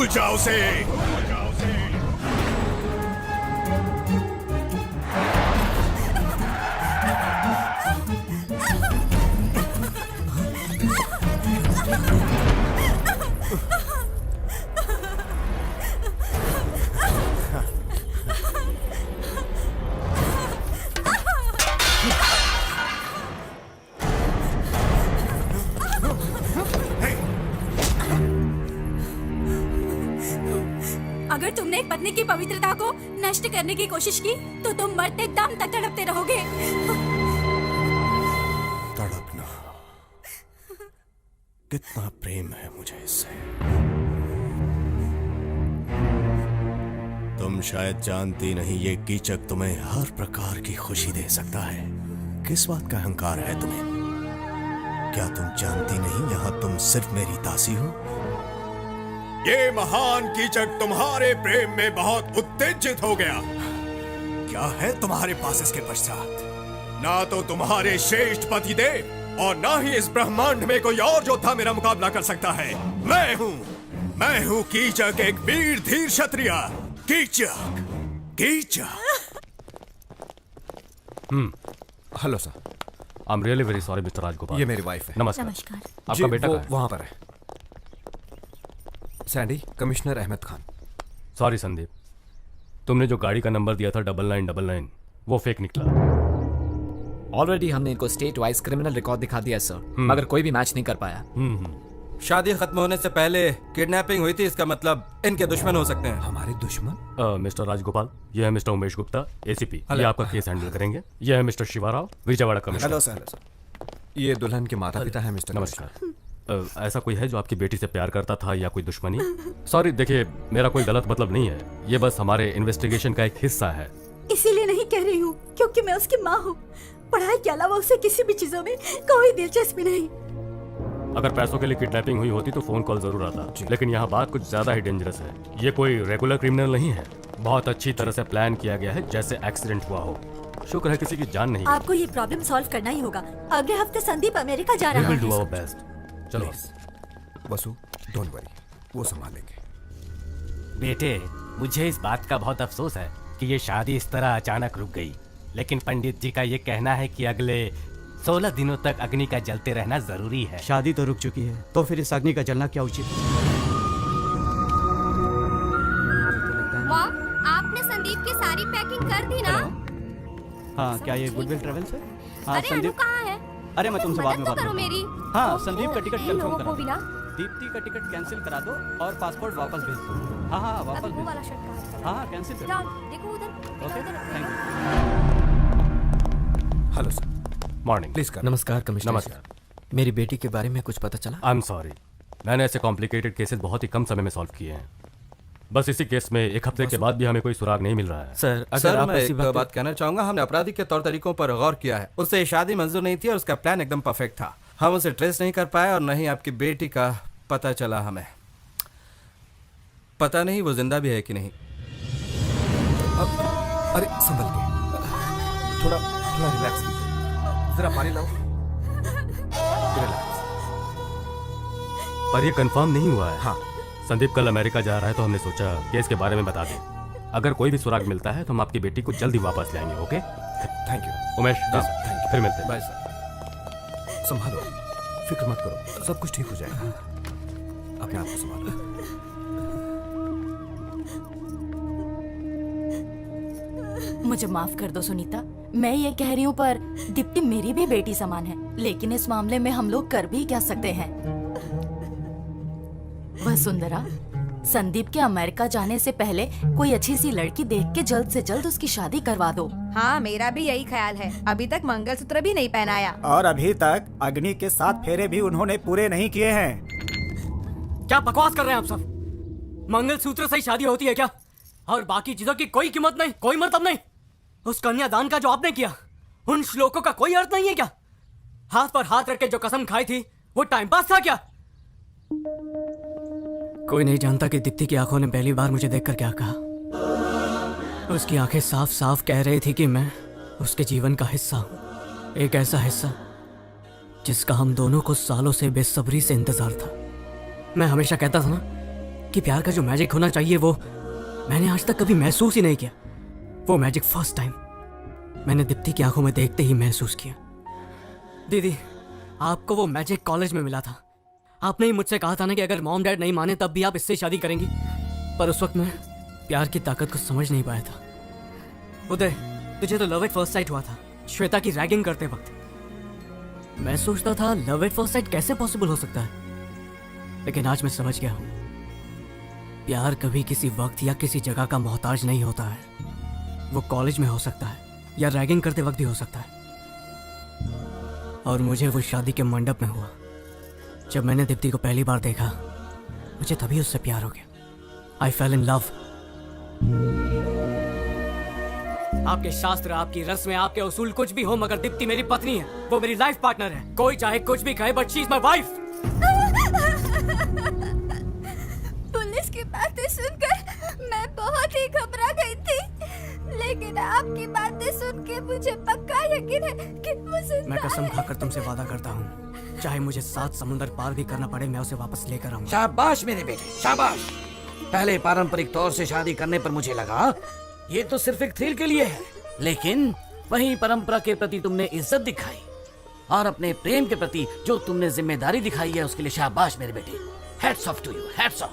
जाओ से। अगर तुमने एक पत्नी की पवित्रता को नष्ट करने की कोशिश की तो तुम मरते दम तक तड़पते रहोगे। तड़पना, कितना प्रेम है मुझे इससे। तुम शायद जानती नहीं, ये कीचक तुम्हें हर प्रकार की खुशी दे सकता है। किस बात का अहंकार है तुम्हें? क्या तुम जानती नहीं यहाँ तुम सिर्फ मेरी दासी हो? ये महान कीचक तुम्हारे प्रेम में बहुत उत्तेजित हो गया। क्या है तुम्हारे पास इसके पश्चात? ना तो तुम्हारे श्रेष्ठ पतिदेव और ना ही इस ब्रह्मांड में कोई और योद्धा मेरा मुकाबला कर सकता है। मैं हूँ कीचक, एक वीर धीर क्षत्रिय। Kichak. Hello sir. I am really very sorry mister Rajagopal. ये मेरी वाइफ है। नमस्कार। आपका बेटा कहाँ है? वहां पर है। Sandy, commissioner Ahmed Khan. Sorry Sandeep, तुमने जो गाड़ी का नंबर दिया था 9999 वो फेक निकला। ऑलरेडी हमने इनको स्टेट वाइज क्रिमिनल रिकॉर्ड दिखा दिया सर, मगर कोई भी मैच नहीं कर पाया। शादी खत्म होने से पहले किडनैपिंग हुई थी, इसका मतलब इनके दुश्मन हो सकते हैं। हमारे दुश्मन? मिस्टर राजगोपाल, ये है मिस्टर उमेश गुप्ता, एसीपी। ये आपका केस हैंडल करेंगे। ये है mister Shivarao, Vijayawada commissioner. Hello sir. ये दुल्हन के माता पिता है मिस्टर। नमस्कार। ऐसा कोई है जो आपकी बेटी से प्यार करता था या कोई दुश्मनी? सॉरी, देखिए मेरा कोई गलत मतलब नहीं है, ये बस हमारे इन्वेस्टिगेशन का एक हिस्सा है। इसीलिए नहीं कह रही हूँ क्योंकि मैं उसकी माँ हूँ। पढ़ाई के अलावा उसे किसी भी चीजों में कोई दिलचस्पी नहीं। अगर पैसों के लिए किडनैपिंग हुई होती तो फोन कॉल जरूर आता, लेकिन यहाँ बात कुछ ज्यादा ही डेंजरस है। ये कोई रेगुलर क्रिमिनल नहीं है, बहुत अच्छी तरह से प्लान किया गया है, जैसे एक्सीडेंट हुआ हो। शुक्र है किसी की जान नहीं। आपको ये प्रॉब्लम सॉल्व करना ही होगा। अगले हफ्ते संदीप अमेरिका जा We रहा will do है। our best. चलो। वसु, डोंट वरी, वो संभालेंगे। बेटे, मुझे इस बात का बहुत अफसोस है कि ये शादी इस तरह अचानक रुक गई, लेकिन पंडित जी का ये कहना है कि अगले 16 दिनों तक अग्नि का जलते रहना जरूरी है। शादी तो रुक चुकी है, तो फिर इस अग्नि का जलना क्या उचित? मॉम, आपने संदीप की सारी पैकिंग कर दी ना? हाँ, क्या ये गुडविल ट्रेवल से? हाँ, अरे अनु कहाँ है? अरे मैं तुमसे बाद में मदद बात तो करो करूंगा। मेरी। हाँ, संदीप का टिकट इन कंफर्म लोगों करा को भी ना। दीप्ति का टिकट कैंसिल करा दो और पासपोर्ट वापस भेज दो। हाँ हाँ, वापस अभी वो भेज वाला दो। शर्ट कहाँ है? हाँ, कैंसिल कर जाओ, देखो उधर। Okay, thank hello sir. Morning. Please कर। नमस्कार कमिश्नर। नमस्कार। मेरी बेटी के बारे में कुछ पता चला? आई एम सॉरी, मैंने ऐसे कॉम्प्लिकेटेड केसेस बहुत ही कम समय में सॉल्व किए हैं। बस इसी केस में 1 हफ्ते के बाद भी हमें कोई सुराग नहीं मिल रहा है। सर, सर मैं एक बात कहना चाहूंगा, हमने अपराधी के तौर तरीकों पर गौर किया है। उससे ये शादी मंजूर नहीं थी और उसका प्लान एकदम परफेक्ट था। हम उसे ट्रेस नहीं कर पाए और न ही आपकी बेटी का पता चला हमें। पता नहीं वो जिंदा भी है कि नहीं। अरे संभल के, थोड़ा थोड़ा रिलैक्स कीजिए। जरा पानी लाओ। रिलैक्स। पर ये कंफर्म नहीं हुआ है। हाँ। संदीप कल अमेरिका जा रहा है, तो हमने सोचा केस के बारे में बता दें। अगर कोई भी सुराग मिलता है तो हम आपकी बेटी को जल्दी वापस लाएंगे। Okay, thank you Umesh. Yes, thank you. फिर मिलते हैं। Bye sir. संभालो, फिक्र मत करो, सब कुछ ठीक हो जाएगा। अपने आप को संभालो। मुझे माफ कर दो सुनीता, मैं ये कह रही हूँ पर दीप्ति मेरी भी बेटी समान है, लेकिन इस मामले में हम लोग कर भी क्या सकते हैं। वसुंधरा, संदीप के अमेरिका जाने से पहले कोई अच्छी सी लड़की देख के जल्द से जल्द उसकी शादी करवा दो। हाँ, मेरा भी यही ख्याल है। अभी तक मंगलसूत्र भी नहीं पहनाया। और अभी तक अग्नि के 7 फेरे भी उन्होंने पूरे नहीं किए हैं। क्या बकवास कर रहे हैं आप सब? मंगलसूत्र से ही शादी होती है क्या? और बाकी चीजों की कोई कीमत नहीं, कोई मतलब नहीं? उस कन्यादान का जो आपने किया, उन श्लोकों का कोई अर्थ नहीं है क्या? हाथ पर हाथ रख के जो कसम खाई थी, वो टाइम पास था क्या? कोई नहीं जानता कि दीप्ति की आंखों ने पहली बार मुझे देखकर क्या कहा। उसकी आंखें साफ साफ कह रही थी कि मैं उसके जीवन का हिस्सा हूं, एक ऐसा हिस्सा जिसका हम दोनों को सालों से बेसब्री से इंतजार था। मैं हमेशा कहता था ना कि प्यार का जो मैजिक होना चाहिए वो मैंने आज तक कभी महसूस ही नहीं किया। वो मैजिक फर्स्ट टाइम मैंने दीप्ति की आंखों में देखते ही महसूस किया। दीदी, आपको वो मैजिक कॉलेज में मिला था। आपने ही मुझसे कहा था ना कि अगर मॉम डैड नहीं माने तब भी आप इससे शादी करेंगी। पर उस वक्त मैं प्यार की ताकत को समझ नहीं पाया था। उदय, तुझे तो लव एट फर्स्ट साइट हुआ था श्वेता की रैगिंग करते वक्त। मैं सोचता था लव एट फर्स्ट साइट कैसे पॉसिबल हो सकता है, लेकिन आज मैं समझ गया हूं प्यार कभी किसी वक्त या किसी जगह का मोहताज नहीं होता है। वो कॉलेज में हो सकता है या रैगिंग करते वक्त भी हो सकता है। और मुझे वो शादी के मंडप में हुआ। जब मैंने दीप्ति को पहली बार देखा, मुझे तभी उससे प्यार हो गया। आई फेल इन लव। आपके शास्त्र, आपकी रस्में, आपके उसूल कुछ भी हो, मगर दीप्ति मेरी पत्नी है। वो मेरी लाइफ पार्टनर है। कोई चाहे कुछ भी कहे, but she is my wife. Police की बातें सुनकर मैं बहुत ही घबरा गई थी, लेकिन आपकी बातें सुन के मुझे पक्का यकीन है कि वो जिंदा मैं कसम है। खाकर तुमसे वादा करता हूँ, चाहे मुझे 7 समुंदर पार भी करना पड़े, मैं उसे वापस लेकर आऊंगा। शाबाश मेरे बेटे, शाबाश। पहले पारंपरिक तौर से शादी करने पर मुझे लगा ये तो सिर्फ एक थ्रिल के लिए है, लेकिन वही परंपरा के प्रति तुमने इज्जत दिखाई और अपने प्रेम के प्रति जो तुमने जिम्मेदारी दिखाई है उसके लिए शाबाश मेरे बेटे। Hats off to you, hats off.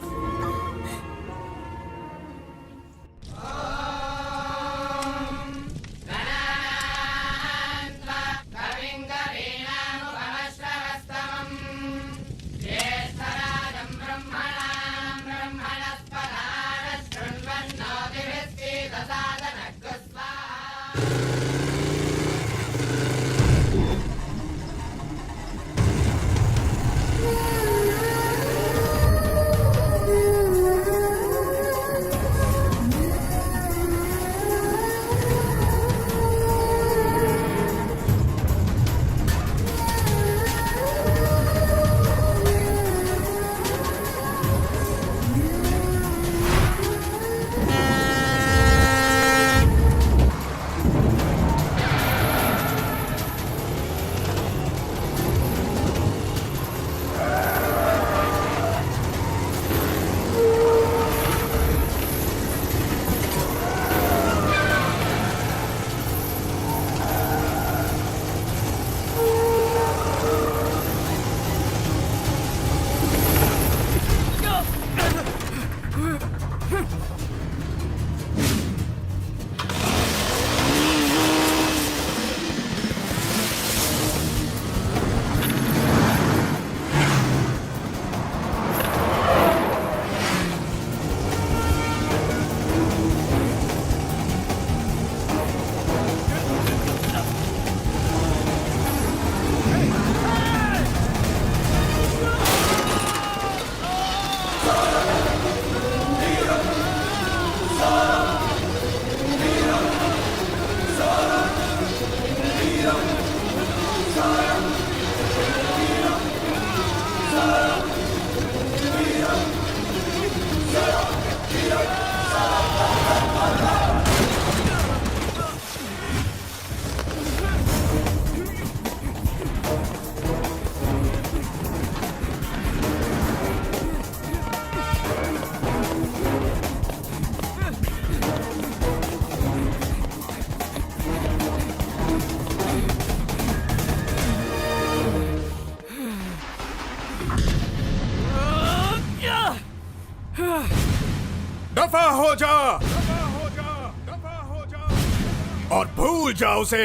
दफा हो जा, दफा हो जा, दफा हो जा और भूल जा उसे।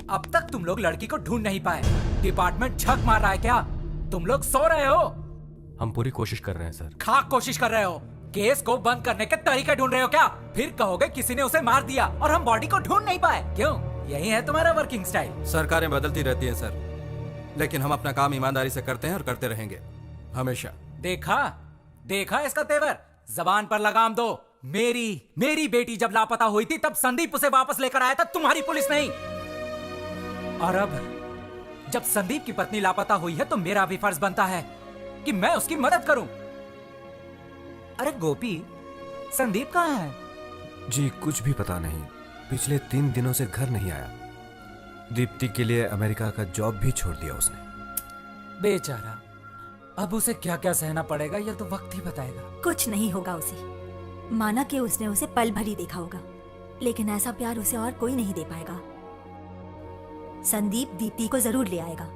अब तक तुम लोग लड़की को ढूंढ नहीं पाए। डिपार्टमेंट झक मार रहा है क्या? तुम लोग सो रहे हो? हम पूरी कोशिश कर रहे हैं सर। खाक कोशिश कर रहे हो? केस को बंद करने के तरीके ढूंढ रहे हो क्या? फिर कहोगे किसी ने उसे मार दिया और हम बॉडी को ढूंढ नहीं पाए। क्यों? यही है तुम्हारा वर्किंग स्टाइल? सरकारें बदलती रहती हैं सर, लेकिन हम अपना काम ईमानदारी से करते हैं और करते रहेंगे हमेशा। देखा देखा इसका तेवर? जबान पर लगाम दो। मेरी बेटी जब लापता हुई थी तब संदीप उसे वापस लेकर आया था, तुम्हारी पुलिस नहीं। और अब जब संदीप की पत्नी लापता हुई है तो मेरा भी फर्ज बनता है कि मैं उसकी मदद करूं। अरे गोपी, संदीप कहाँ है? जी कुछ भी पता नहीं, पिछले 3 दिनों से घर नहीं आया। दीप्ति के लिए अमेरिका का जॉब भी छोड़ दिया उसने। बेचारा, अब उसे क्या क्या सहना पड़ेगा ये तो वक्त ही बताएगा। कुछ नहीं होगा उसे। माना कि उसने उसे पल भर ही देखा होगा, लेकिन ऐसा प्यार उसे और कोई नहीं दे पाएगा। संदीप दीप्ति को जरूर ले आएगा।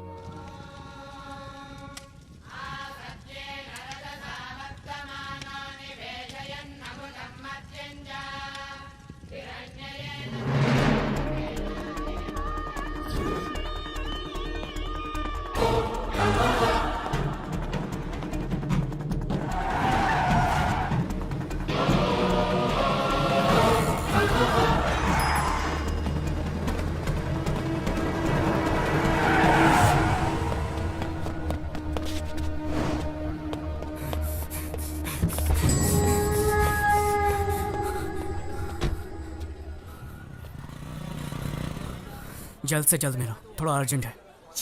जल्द से जल्द मिलो, थोड़ा अर्जेंट है।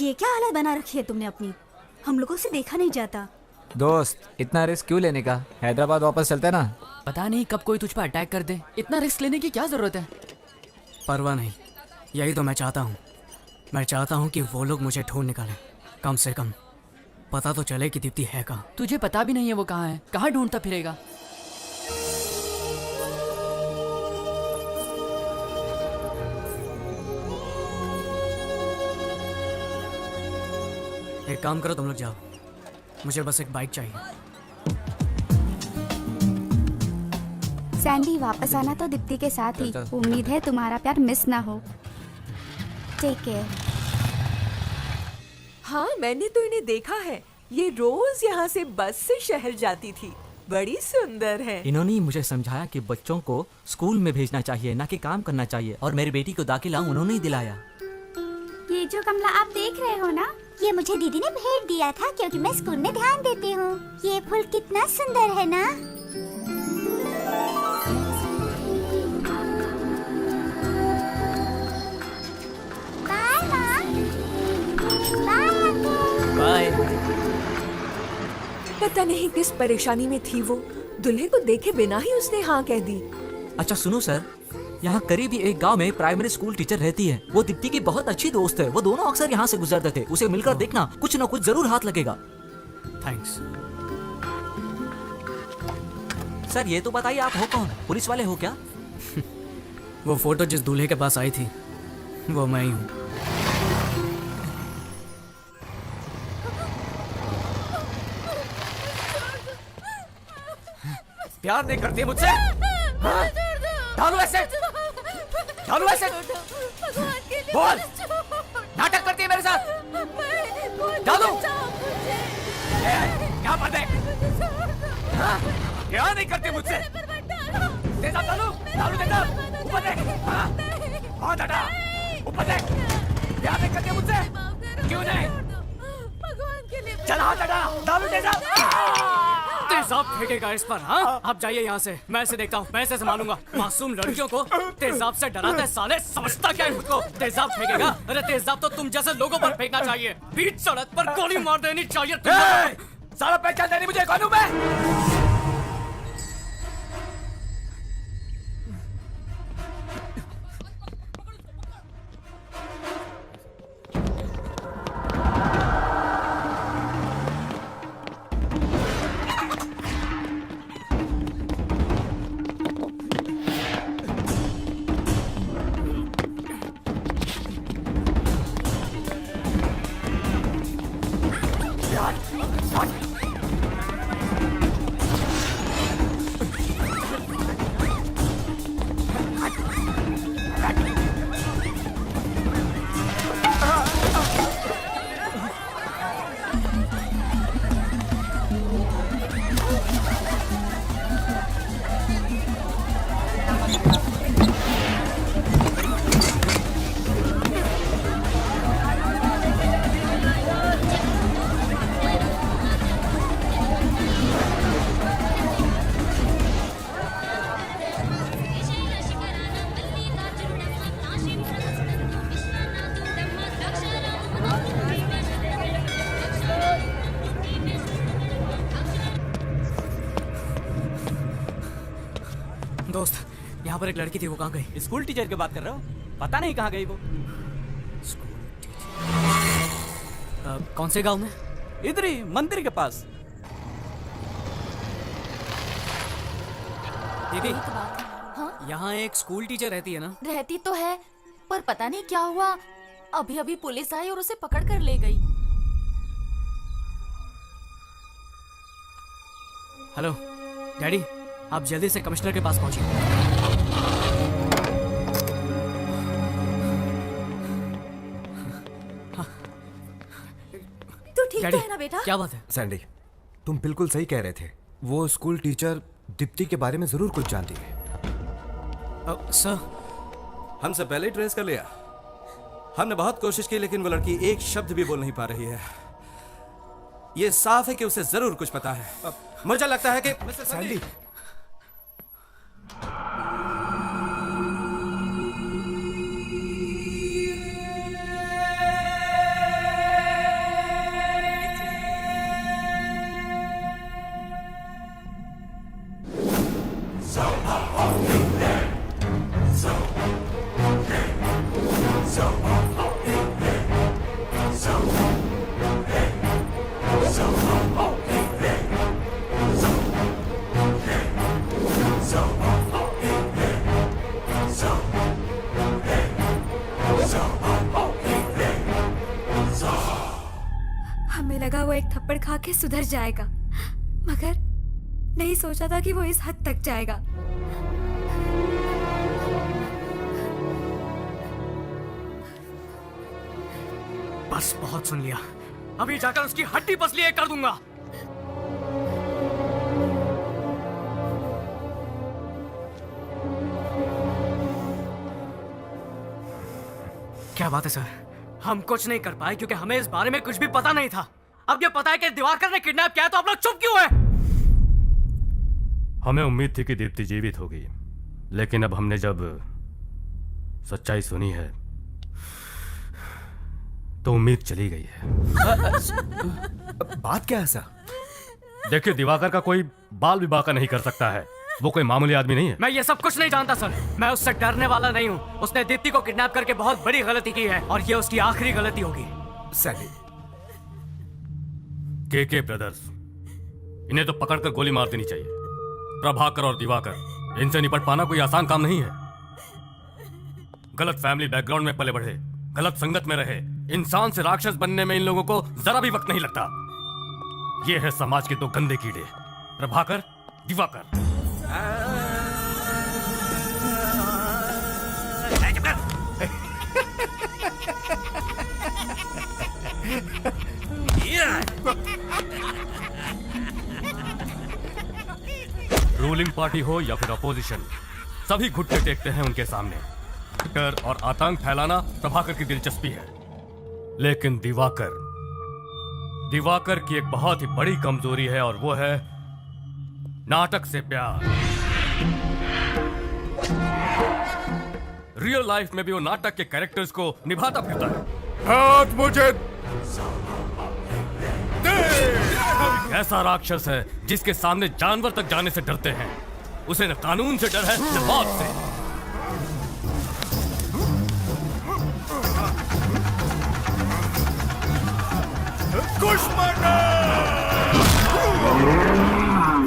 ये क्या हालत बना रखी है तुमने अपनी? हम लोगों से देखा नहीं जाता। दोस्त, इतना रिस्क क्यों लेने का? हैदराबाद वापस चलते ना। पता नहीं कब कोई तुझ पर अटैक कर दे, इतना रिस्क लेने की क्या जरूरत है? परवाह नहीं, यही तो मैं चाहता हूँ। मैं चाहता हूँ कि वो लोग मुझे ढूंढ निकालें। कम से कम पता तो चले कि दीप्ति है कहाँ। तुझे पता भी नहीं है वो कहाँ है, कहाँ ढूंढता फिरेगा? एक काम करो, तुम लोग जाओ, मुझे बस एक बाइक चाहिए। सैंडी, वापस आना तो दीप्ति के साथ ही। उम्मीद है तुम्हारा प्यार मिस ना हो। Take care. हाँ, मैंने तो इन्हें देखा है। ये रोज यहाँ से बस से शहर जाती थी। बड़ी सुंदर है। इन्होंने मुझे समझाया कि बच्चों को स्कूल में भेजना चाहिए, ना कि काम करना चाहिए, और मेरी बेटी को दाखिला उन्होंने ही दिलाया। ये जो कमला आप देख रहे हो ना, ये मुझे दीदी ने भेंट दिया था क्योंकि मैं स्कूल में ध्यान देती हूँ। ये फूल कितना सुंदर है ना? बाय माँ। बाय। पता नहीं किस परेशानी में थी वो। दूल्हे को देखे बिना ही उसने हाँ कह दी। अच्छा सुनो सर, यहाँ करीब ही एक गांव में प्राइमरी स्कूल टीचर रहती है। वो दीप्ति की बहुत अच्छी दोस्त है। वो दोनों अक्सर यहाँ से गुजरते थे। उसे मिलकर देखना, कुछ न कुछ जरूर हाथ लगेगा। थैंक्स। सर ये तो बताइए, आप हो कौन? पुलिस वाले हो क्या? वो फोटो जिस दूल्हे के पास आई थी वो मैं ही हूँ। प्यार नहीं करती मुझसे? डालो ऐसे, डालो ऐसे। बोल, नाटक करती है मेरे साथ? डालो। क्या बात है? प्यार नहीं करती मुझसे? देता डालू, डालू देता। ऊपर देख, हाथ हटा, ऊपर देख। प्यार नहीं करती मुझसे? क्यों नहीं? चल हाथ हटा। दारू तेजाब। तेजाब फेंकेगा इस पर, हाँ? आप जाइए यहाँ से, मैं इसे देखता हूँ, मैं इसे संभालूंगा। मासूम लड़कियों को तेजाब से डराता है साले, समझता क्या है खुद को? तेजाब फेंकेगा? अरे तेजाब तो तुम जैसे लोगों पर फेंकना चाहिए, बीच सड़क पर गोली मार देनी चाहिए तुम्हें। साला पहचान देनी मुझे कौन हूँ मैं? दोस्त, यहाँ पर एक लड़की थी, वो कहाँ गई? स्कूल टीचर की बात कर रहे हो? पता नहीं कहाँ गई वो। कौन से गांव में? इधर ही मंदिर के पास। दीदी, हाँ? यहाँ एक स्कूल टीचर रहती है ना? रहती तो है, पर पता नहीं क्या हुआ, अभी अभी पुलिस आई और उसे पकड़ कर ले गई। हेलो डैडी, आप जल्दी से कमिश्नर के पास पहुंचिए। तू ठीक तो है ना बेटा? क्या बात है? सैंडी, तुम बिल्कुल सही कह रहे थे। वो स्कूल टीचर दीप्ति के बारे में जरूर कुछ जानती है। सर, हमसे पहले ही ट्रेस कर लिया। हमने बहुत कोशिश की, लेकिन वो लड़की एक शब्द भी बोल नहीं पा रही है। ये साफ है कि उसे जरूर कुछ पता है। मुझे लगता है कि सैंडी, हमें लगा वो एक थप्पड़ खा के सुधर जाएगा, मगर नहीं सोचा था कि वो इस हद तक जाएगा। बस बहुत सुन लिया, अभी जाकर उसकी हड्डी पसली एक कर दूंगा। क्या बात है सर? हम कुछ नहीं कर पाए क्योंकि हमें इस बारे में कुछ भी पता नहीं था। अब ये पता है कि दिवाकर ने किडनैप किया, तो आप लोग चुप क्यों हैं? हमें उम्मीद थी कि दीप्ति जीवित होगी, लेकिन अब हमने जब सच्चाई सुनी है तो उम्मीद चली गई है। बात क्या है सर? देखिए, दिवाकर का कोई बाल भी बाका नहीं कर सकता है। वो कोई मामूली आदमी नहीं है। मैं ये सब कुछ नहीं जानता सर, मैं उससे डरने वाला नहीं हूँ। उसने दीप्ति को किडनैप करके बहुत बड़ी गलती की है और ये उसकी आखिरी गलती होगी। सैंडी, के ब्रदर्स, इन्हें तो पकड़कर गोली मार देनी चाहिए। प्रभाकर और दिवाकर, इनसे निपट पाना कोई आसान काम नहीं है। गलत फैमिली बैकग्राउंड में पले बढ़े, गलत संगत में रहे, इंसान से राक्षस बनने में इन लोगों को जरा भी वक्त नहीं लगता। ये है समाज के दो गंदे कीड़े, प्रभाकर, दिवाकर। रूलिंग पार्टी हो या फिर अपोजिशन, सभी घुटने टेकते हैं उनके सामने। डर और आतंक फैलाना प्रभाकर की दिलचस्पी है, लेकिन दिवाकर दिवाकर की एक बहुत ही बड़ी कमजोरी है और वो है नाटक से प्यार। रियल लाइफ में भी वो नाटक के कैरेक्टर्स को निभाता फिरता है। हाथ मुझे एक ऐसा राक्षस है जिसके सामने जानवर तक जाने से डरते हैं। उसे न कानून से डर है न मौत से।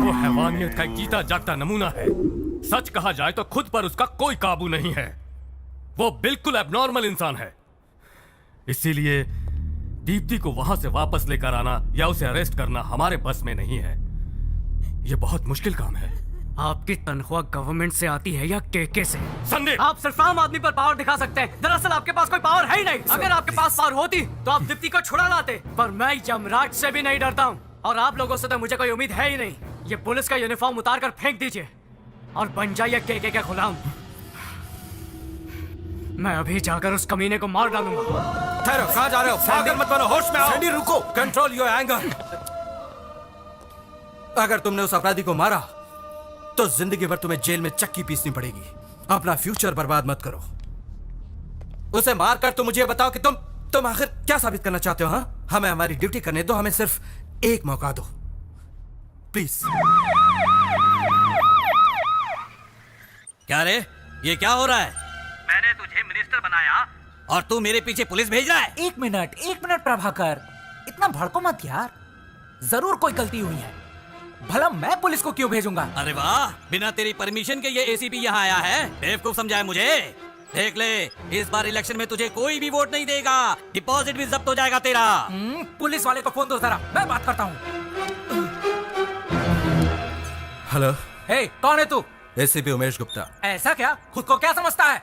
वो हैवानियत का एक जीता जागता नमूना है। सच कहा जाए तो खुद पर उसका कोई काबू नहीं है। वो बिल्कुल एबनॉर्मल इंसान है। इसीलिए दीप्ति को वहां से वापस लेकर आना या उसे अरेस्ट करना हमारे बस में नहीं है। यह बहुत मुश्किल काम है। आपकी तनख्वाह गवर्नमेंट से आती है या केके से? संदीप, आप सिर्फ आम आदमी पर पावर दिखा सकते हैं। दरअसल आपके पास कोई पावर है ही नहीं। अगर आपके पास पावर होती तो आप दीप्ति को छुड़ा लाते। पर मैं यमराज से भी नहीं डरता हूँ और आप लोगों से तो मुझे कोई उम्मीद है ही नहीं। ये पुलिस का यूनिफॉर्म उतार कर फेंक दीजिए और बन जाइए केके का गुलाम। मैं अभी जाकर उस कमीने को मार डालूंगा। ठहरो, कहाँ जा रहे हो? पागल मत बनो, होश में आओ। सैंडी रुको, कंट्रोल योर एंगर। अगर तुमने उस अपराधी को मारा तो जिंदगी भर तुम्हें जेल में चक्की पीसनी पड़ेगी। अपना फ्यूचर बर्बाद मत करो। उसे मारकर तुम मुझे बताओ कि तुम आखिर क्या साबित करना चाहते हो? हाँ, हमें हमारी ड्यूटी करने दो। हमें सिर्फ एक मौका दो प्लीज। क्या रे, ये क्या हो रहा है? मैंने तुझे मिनिस्टर बनाया और तू मेरे पीछे पुलिस भेज रहा है? एक मिनट प्रभाकर, इतना भड़को मत यार। जरूर कोई गलती हुई है। भला मैं पुलिस को क्यों भेजूंगा? अरे वाह, बिना तेरी परमिशन के ये एसीपी यहाँ आया है। बेवकूफ समझाए मुझे। देख ले, इस बार इलेक्शन में तुझे कोई भी वोट नहीं देगा। डिपॉजिट भी जब्त हो जाएगा तेरा। पुलिस वाले को फोन दो जरा, मैं बात करता हूँ। हेलो। हे, कौन है तू? एसीपी उमेश गुप्ता। ऐसा क्या? खुद को क्या समझता है?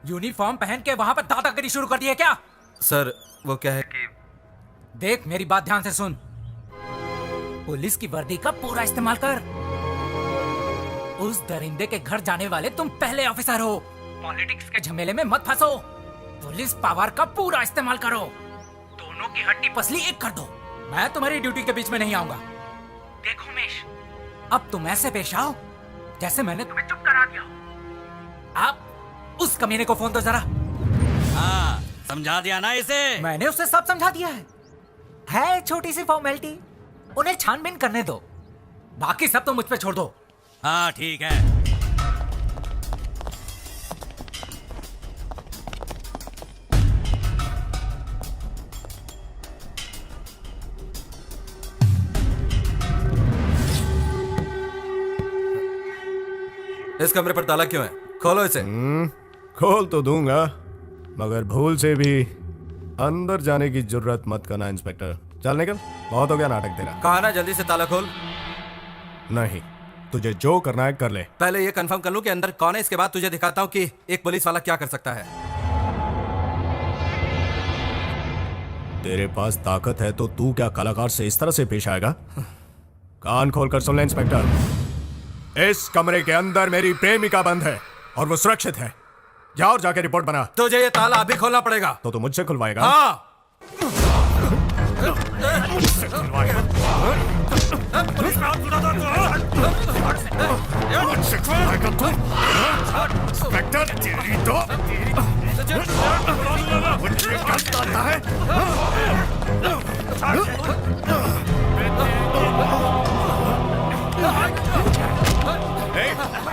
यूनिफॉर्म पहन के वहाँ पर दादागिरी शुरू कर दी है क्या? सर, वो क्या है कि देख, मेरी बात ध्यान से सुन। पुलिस की वर्दी का पूरा इस्तेमाल कर। उस दरिंदे के घर जाने वाले तुम पहले ऑफिसर हो। पॉलिटिक्स के झमेले में मत फंसो। पुलिस पावर का पूरा इस्तेमाल करो। दोनों की हड्डी पसली एक कर दो। मैं तुम्हारी ड्यूटी के बीच में नहीं आऊंगा। देखो उमेश, अब तुम ऐसे पेश आओ जैसे मैंने तुम्हें चुप करा दिया हो। आप उस कमीने को फोन दो जरा। हाँ, समझा दिया ना इसे? मैंने उसे सब समझा दिया है छोटी सी फॉर्मेलिटी। उन्हें छानबीन करने दो, बाकी सब तो मुझ पे छोड़ दो। हाँ ठीक है। इस कमरे पर ताला क्यों है? खोलो इसे। खोल तो दूंगा, मगर भूल से भी अंदर जाने की जरूरत मत करना इंस्पेक्टर। चल निकल, बहुत हो गया नाटक तेरा। कहा ना जल्दी से ताला खोल। नहीं, तुझे जो करना है कर ले। पहले ये कंफर्म कर लूं कि अंदर कौन है, इसके बाद तुझे दिखाता हूं कि एक पुलिस वाला क्या कर सकता है। तेरे पास ताकत है तो तू क्या कलाकार से इस तरह से पेश आएगा? कान खोलकर सुन ले इंस्पेक्टर, इस कमरे के अंदर मेरी प्रेमिका बंद है और वो सुरक्षित है। जा और जाके रिपोर्ट बना। तुझे ये ताला अभी खोलना पड़ेगा। तो तू मुझसे खुलवाएगा? हाँ। इंस्पेक्टर, तेरी तो मुझे गलत आता है।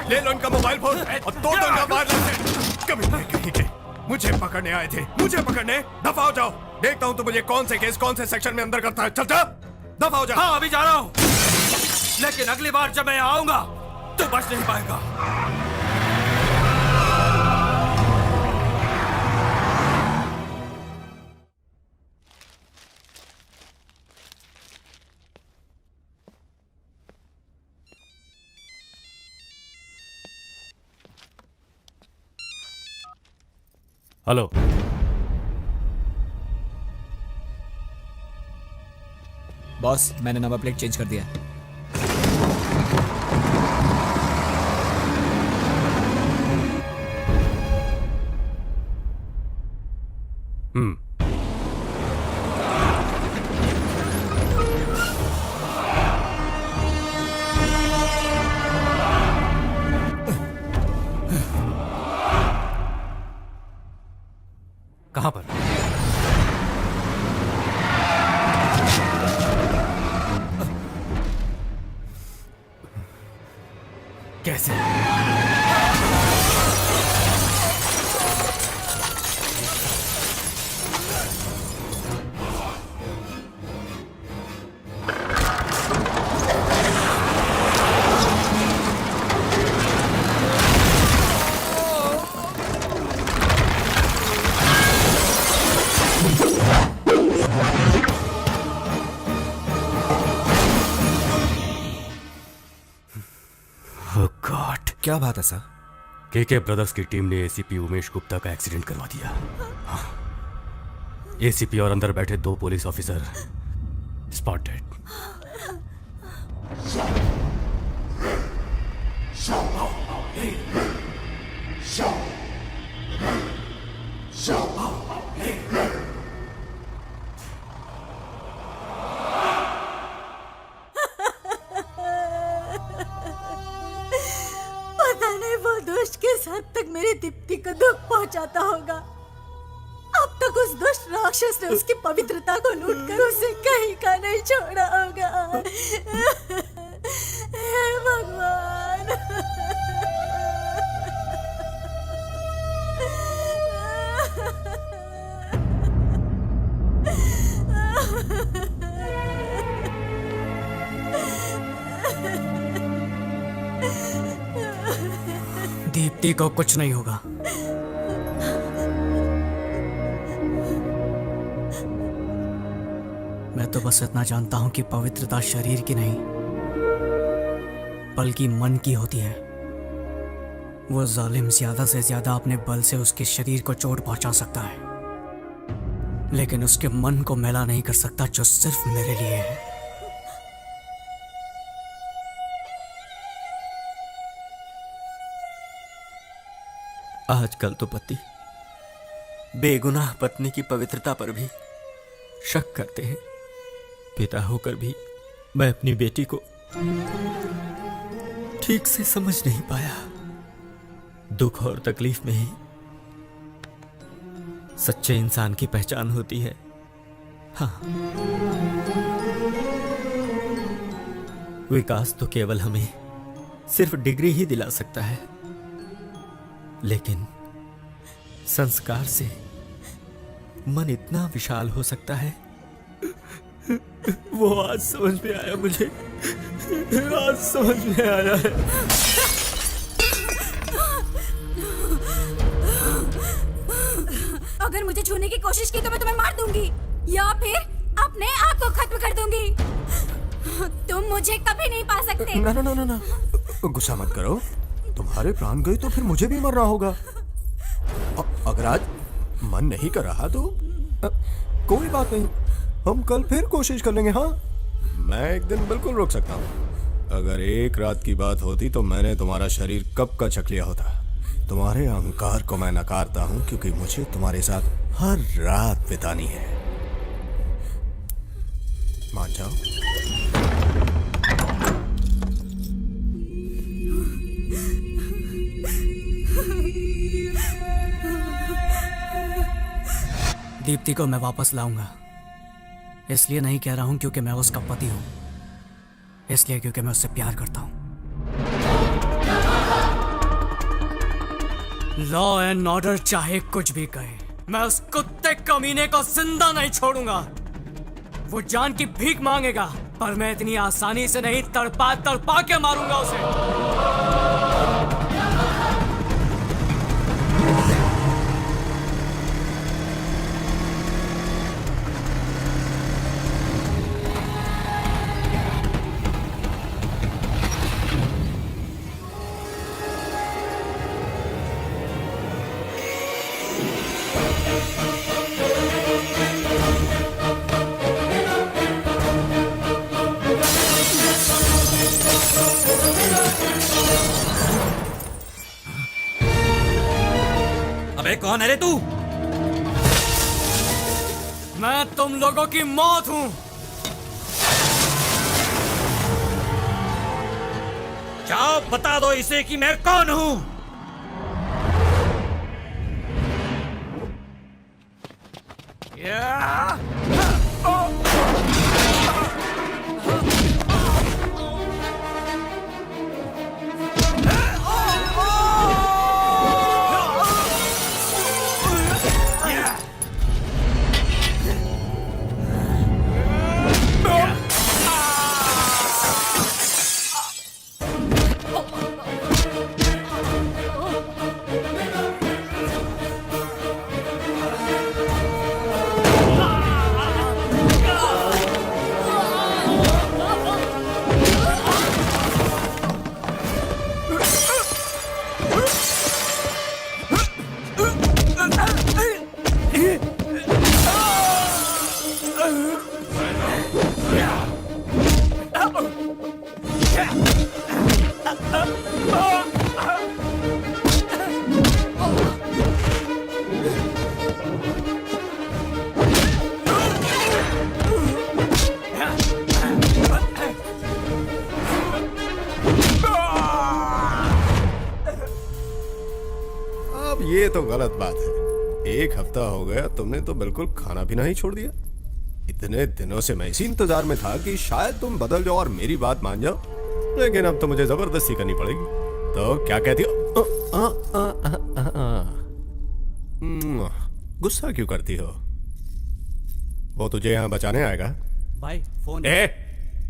ले लो इनका मोबाइल फोन और तोड़ दो इनका वायरलेस। कभी नहीं कहीं के मुझे पकड़ने आए थे, मुझे पकड़ने। दफा हो जाओ, देखता हूँ तो मुझे कौन से केस कौन से सेक्शन में अंदर करता है। चल जा, दफा हो जा। हाँ, अभी जा रहा हूँ, लेकिन अगली बार जब मैं यहाँ आऊंगा तो बच नहीं पाएगा। हेलो, बॉस, मैंने नंबर प्लेट चेंज कर दिया। कैसे? क्या बात है सर? केके ब्रदर्स की टीम ने एसीपी उमेश गुप्ता का एक्सीडेंट करवा दिया। एसीपी और अंदर बैठे 2 पुलिस ऑफिसर स्पॉट डेड। पता नहीं वो दुष्ट किस हद तक मेरी दीप्ति को दुख पहुंचाता होगा। अब तक उस दुष्ट राक्षस ने उसकी पवित्रता को लूटकर उसे कहीं का नहीं छोड़ा होगा। हे भगवान। दीप्ति को कुछ नहीं होगा। मैं तो बस इतना जानता हूं कि पवित्रता शरीर की नहीं बल्कि मन की होती है। वो जालिम ज्यादा से ज्यादा अपने बल से उसके शरीर को चोट पहुंचा सकता है, लेकिन उसके मन को मैला नहीं कर सकता, जो सिर्फ मेरे लिए है। आजकल तो पति बेगुनाह पत्नी की पवित्रता पर भी शक करते हैं। पिता होकर भी मैं अपनी बेटी को ठीक से समझ नहीं पाया। दुख और तकलीफ में ही सच्चे इंसान की पहचान होती है। हाँ, विकास तो केवल हमें सिर्फ डिग्री ही दिला सकता है, लेकिन संस्कार से मन इतना विशाल हो सकता है। वो आज समझ में आया मुझे, आज समझ में आया है। अगर मुझे छूने की कोशिश की तो मैं तुम्हें मार दूंगी या फिर अपने आप को खत्म कर दूंगी। तुम मुझे कभी नहीं पा सकते। ना ना ना ना ना, गुस्सा मत करो। तुम्हारे प्राण गए तो फिर मुझे भी मरना होगा। अगर आज मन नहीं कर रहा तो कोई बात नहीं, हम कल फिर कोशिश कर लेंगे। हाँ, मैं एक दिन बिल्कुल रोक सकता हूँ। अगर एक रात की बात होती तो मैंने तुम्हारा शरीर कब का छक लिया होता। तुम्हारे अहंकार को मैं नकारता हूँ क्योंकि मुझे तुम्हारे साथ हर रात बितानी है। मान जाओ। दीप्ति को मैं वापस लाऊंगा। इसलिए नहीं कह रहा हूं क्योंकि मैं उसका पति हूं, इसलिए क्योंकि मैं उससे प्यार करता हूं। लॉ एंड ऑर्डर चाहे कुछ भी कहे, मैं उस कुत्ते कमीने को जिंदा नहीं छोड़ूंगा। वो जान की भीख मांगेगा, पर मैं इतनी आसानी से नहीं तड़पा तड़पा के मारूंगा उसे। अबे कौन है रे तू? मैं तुम लोगों की मौत हूं। जाओ बता दो इसे कि मैं कौन हूं। ये तो गलत बात है। 1 हफ्ता हो गया तुमने तो बिल्कुल खाना पीना ही छोड़ दिया। इतने दिनों से मैं इसी इंतजार में था कि शायद तुम बदल जाओ और मेरी बात मान जाओ, लेकिन अब तो मुझे जबरदस्ती करनी पड़ेगी। तो क्या कहती हो? गुस्सा क्यों करती हो? वो तुझे यहाँ बचाने आएगा। भाई फोन।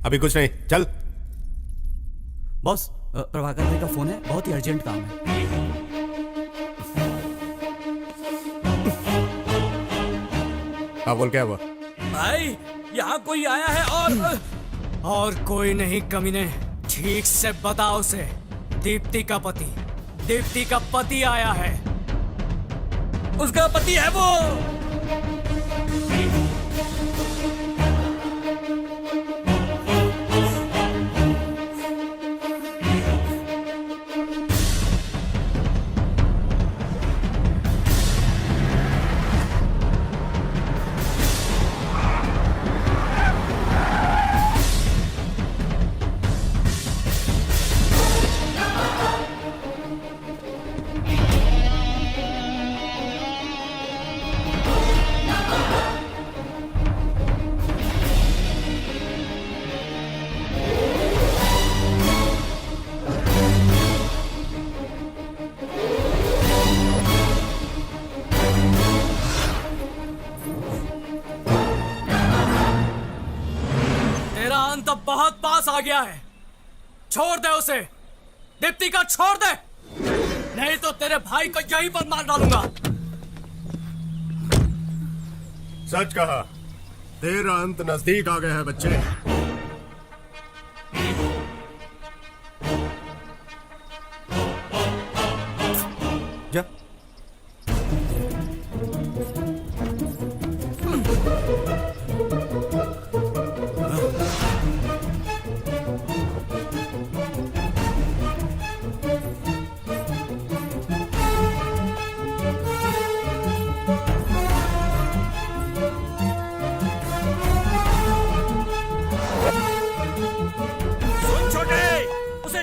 अभी कुछ नहीं, चल। बॉस, प्रभाकर भाई का फोन है, बहुत ही अर्जेंट काम है। हाँ बोल, क्या हुआ? भाई यहाँ कोई आया है और कोई नहीं कमीने। ठीक से बताओ उसे। दीप्ति का पति आया है। उसका पति है वो। बहुत पास आ गया है। छोड़ दे उसे। दीप्ति का छोड़ दे, नहीं तो तेरे भाई को यहीं पर मार डालूंगा। सच कहा, तेरा अंत नजदीक आ गया है बच्चे। जा।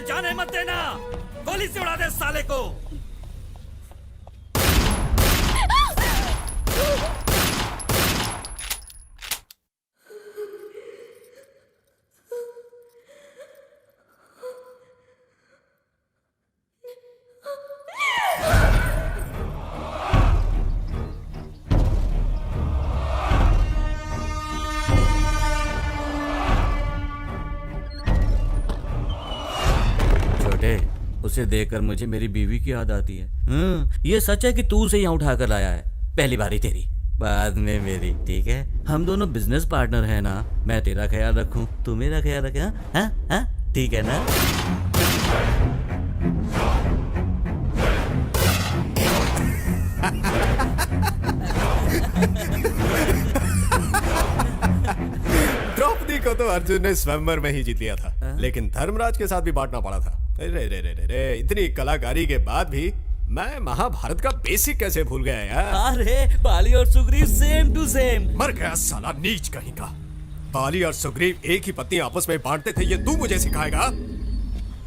जाने मत देना, गोली से उड़ा दे साले को। उसे देखकर मुझे मेरी बीवी की याद आती है। ये सच है कि तू उसे यहाँ उठा कर लाया है। पहली बारी तेरी, बाद में मेरी, ठीक है? हम दोनों बिजनेस पार्टनर हैं ना। मैं तेरा ख्याल रखूं, तू मेरा ख्याल रखे। हाँ, ठीक है ना? द्रौपदी को तो अर्जुन ने स्वयंवर में ही जीत लिया था, लेकिन धर्मराज के साथ भी बांटना पड़ा था। रे, इतनी कलाकारी के बाद भी मैं महाभारत का बेसिक कैसे भूल गया यार? अरे बाली और सुग्रीव सेम टू सेम। मर गया साला नीच कहीं का। बाली और सुग्रीव एक ही पत्नी आपस में बांटते थे, ये तू मुझे सिखाएगा?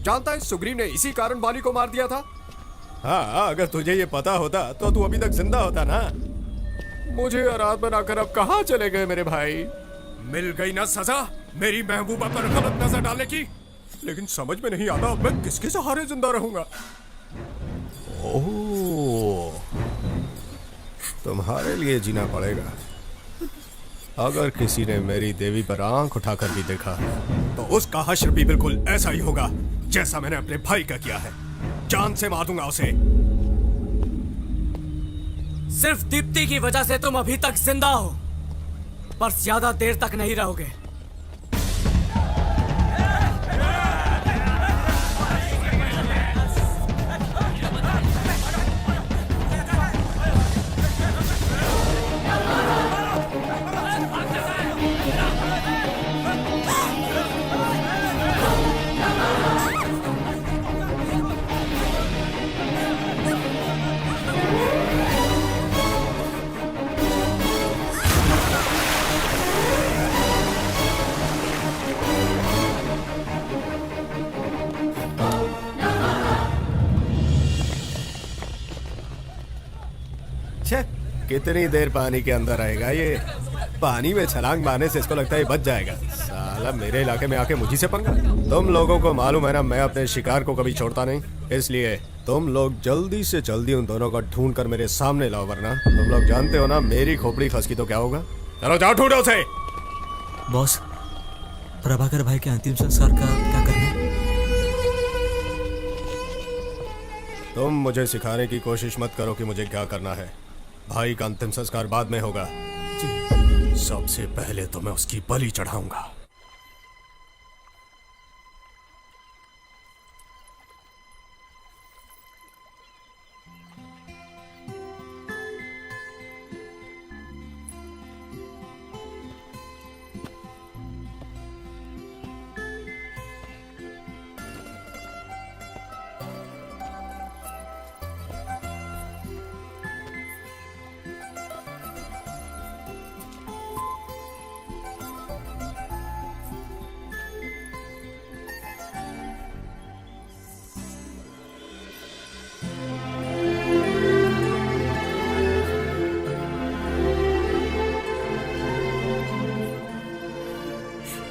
जानता है सुग्रीव ने इसी कारण बाली को मार दिया था। हाँ, अगर तुझे ये पता होता तो तू अभी तक जिंदा होता ना। मुझे आराध बनाकर अब कहाँ चले गए मेरे भाई? मिल गई ना सजा मेरी महबूबा पर गलत नजर डालने की। लेकिन समझ में नहीं आता मैं किसके सहारे जिंदा रहूंगा। ओह, तुम्हारे लिए जीना पड़ेगा। अगर किसी ने मेरी देवी पर आंख उठाकर भी देखा तो उसका हश्र भी बिल्कुल ऐसा ही होगा जैसा मैंने अपने भाई का किया है। जान से मार दूंगा उसे। सिर्फ दीप्ति की वजह से तुम अभी तक जिंदा हो, पर ज्यादा देर तक नहीं रहोगे। कितनी देर पानी के अंदर रहेगा ये? पानी में छलांग मारने से इसको लगता है बच जाएगा। साला मेरे इलाके में आके मुझी से पंगा। तुम लोगों को मालूम है ना, मैं अपने शिकार को कभी छोड़ता नहीं। इसलिए तुम लोग जल्दी से जल्दी उन दोनों को ढूंढ कर मेरे सामने लाओ, वरना तुम लोग जानते हो ना मेरी खोपड़ी खसकी तो क्या होगा। चलो जाओ ढूंढो उसे। बॉस, प्रभाकर भाई के अंतिम संस्कार का क्या करना? तुम मुझे सिखाने की कोशिश मत करो कि मुझे क्या करना है। भाई का अंतिम संस्कार बाद में होगा। सबसे पहले तो मैं उसकी बलि चढ़ाऊंगा।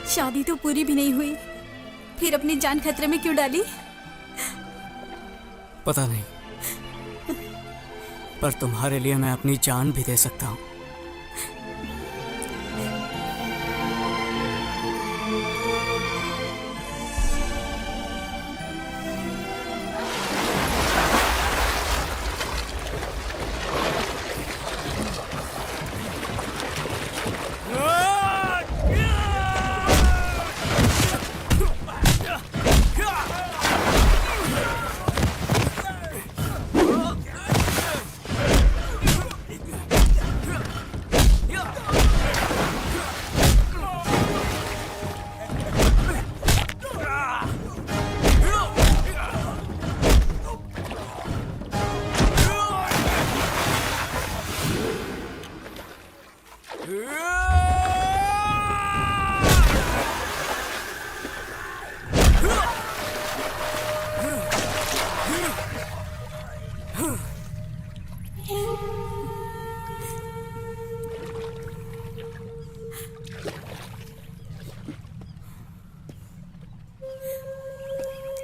शादी तो पूरी भी नहीं हुई, फिर अपनी जान खतरे में क्यों डाली? पता नहीं, पर तुम्हारे लिए मैं अपनी जान भी दे सकता हूँ।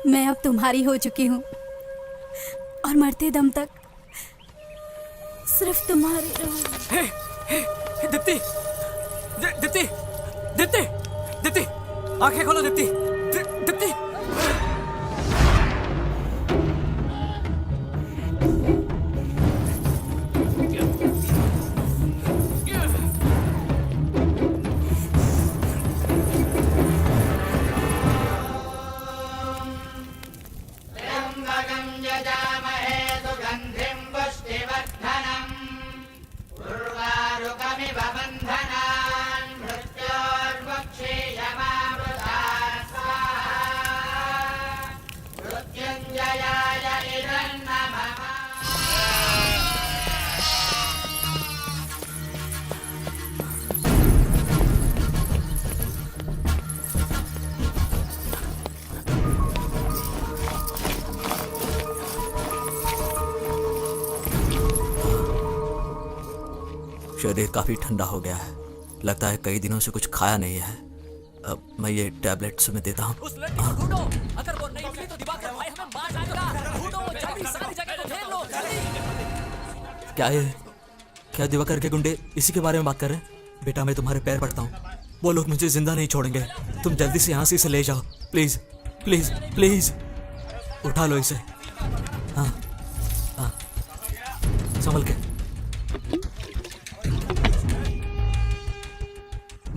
मैं अब तुम्हारी हो चुकी हूँ और मरते दम तक सिर्फ तुम्हारी रहूंगी। दीप्ति, दीप्ति, दीप्ति, दीप्ति, आंखें खोलो दीप्ति, दीप्ति। शरीर काफी ठंडा हो गया है, लगता है कई दिनों से कुछ खाया नहीं है। अब मैं ये टैबलेट तुम्हें देता हूँ। अगर वो नहीं मिली तो दिवाकर भाई हमें मार जाएगा। ढूंढो, जल्दी सारी जगह को घेर लो, जल्दी। क्या ये, क्या दिवाकर के गुंडे इसी के बारे में बात कर रहे हैं? बेटा मैं तुम्हारे पैर पड़ता हूँ, वो लोग मुझे जिंदा नहीं छोड़ेंगे। तुम जल्दी से यहाँ से इसे ले जाओ, प्लीज प्लीज प्लीज। उठा लो इसे। हाँ हाँ, संभल के।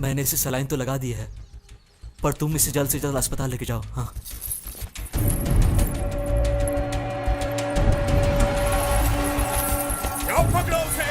मैंने इसे सलाइन तो लगा दी है, पर तुम इसे जल्द से जल्द अस्पताल लेके जाओ। हाँ, पकड़ो उसे।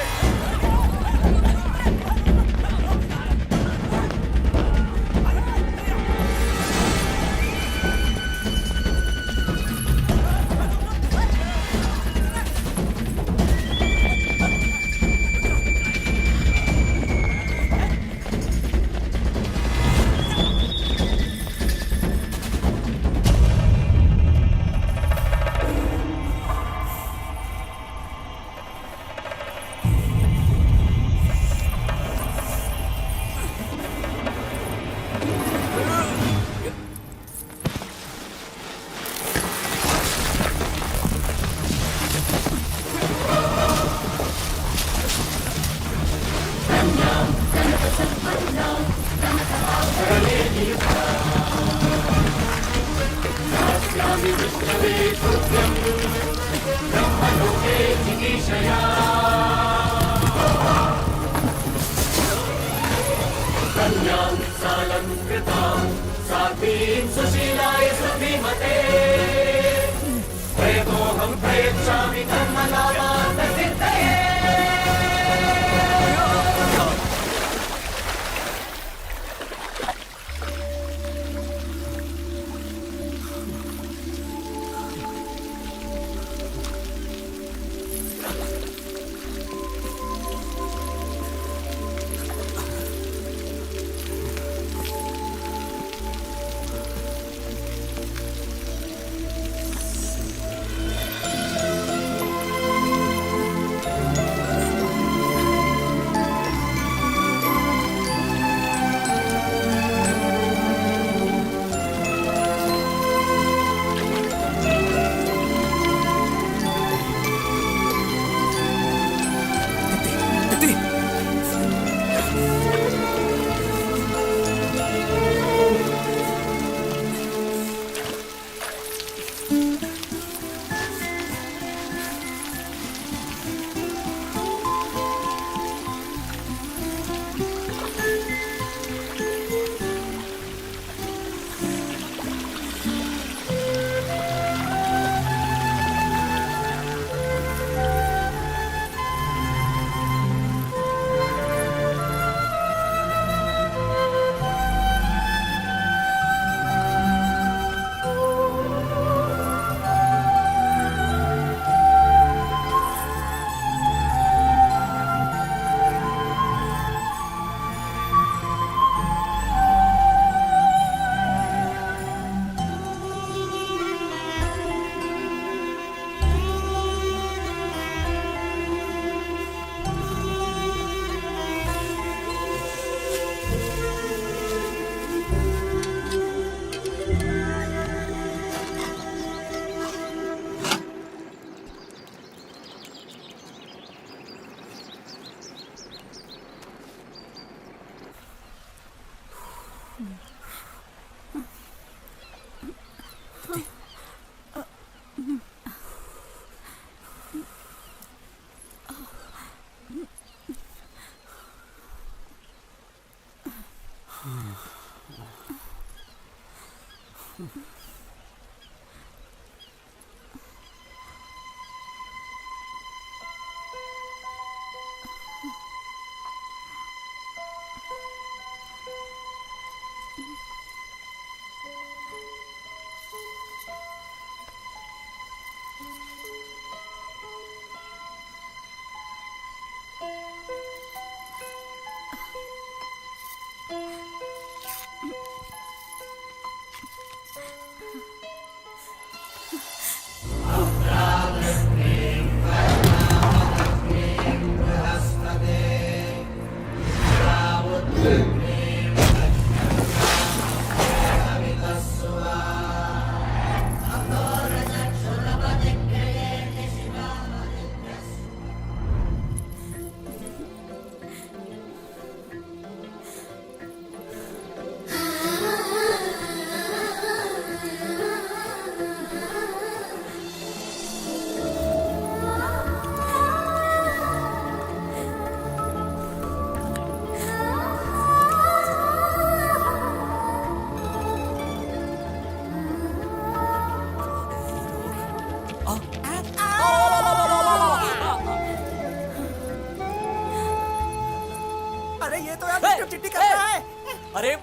अरे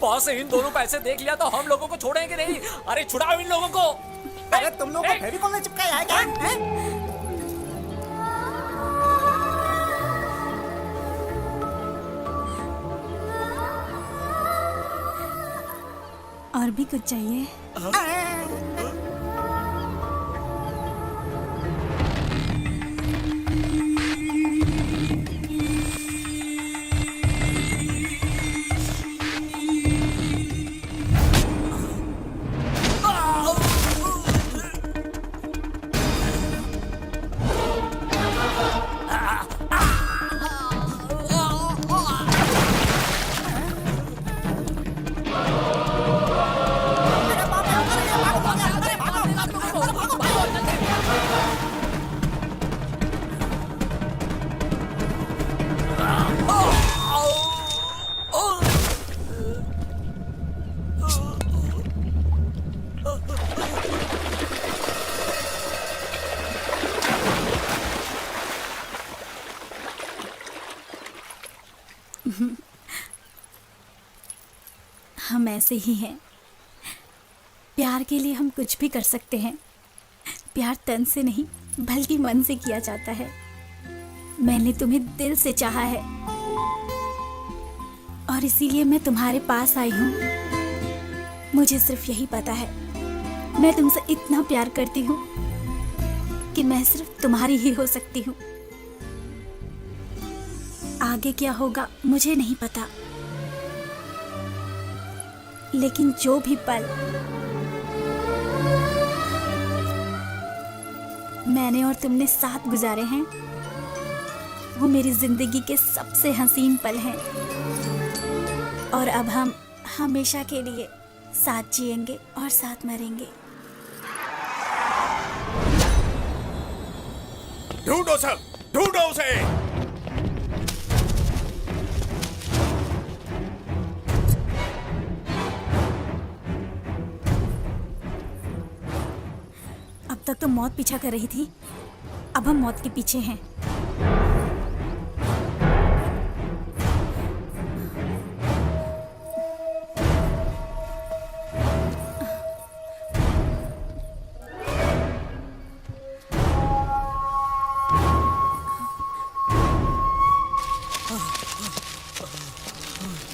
बॉस इन दोनों को ऐसे देख लिया तो हम लोगों को छोड़ेंगे नहीं। अरे छुड़ाओ इन लोगों को। अरे तुम लोग को फेविकॉल में चिपकाया है क्या? हैं? और भी कुछ चाहिए? हम ऐसे ही हैं। प्यार के लिए हम कुछ भी कर सकते हैं। प्यार तन से नहीं बल्कि मन से किया जाता है। मैंने तुम्हें दिल से चाहा है और इसीलिए मैं तुम्हारे पास आई हूँ। मुझे सिर्फ यही पता है, मैं तुमसे इतना प्यार करती हूँ कि मैं सिर्फ तुम्हारी ही हो सकती हूँ। आगे क्या होगा मुझे नहीं पता, लेकिन जो भी पल मैंने और तुमने साथ गुजारे हैं वो मेरी जिंदगी के सबसे हसीन पल हैं। और अब हम हमेशा के लिए साथ जिएंगे और साथ मरेंगे। ढूंढो सब, ढूंढो उसे। अब तक तो मौत पीछा कर रही थी, अब हम मौत के पीछे हैं।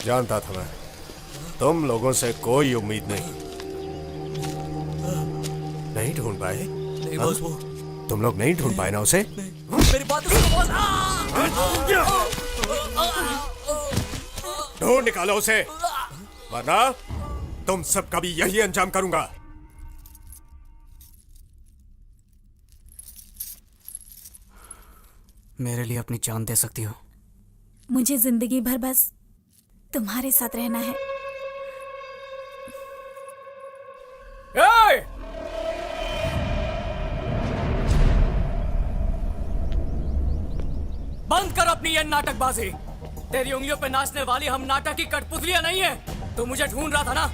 जानता था मैं, तुम लोगों से कोई उम्मीद नहीं। नहीं ढूंढ पाए? नहीं बॉस, वो तुम लोग नहीं ढूंढ पाए ना उसे? मेरी बात सुनो बॉस। ढूंढ निकालो उसे, वरना तुम सबका भी यही अंजाम करूंगा। मेरे लिए अपनी जान दे सकती हो। मुझे जिंदगी भर बस तुम्हारे साथ रहना है। बंद कर अपनी ये नाटकबाजी। तेरी उंगलियों पे नाचने वाली हम नाटक की कठपुतलियां नहीं है। तू मुझे ढूंढ रहा था ना,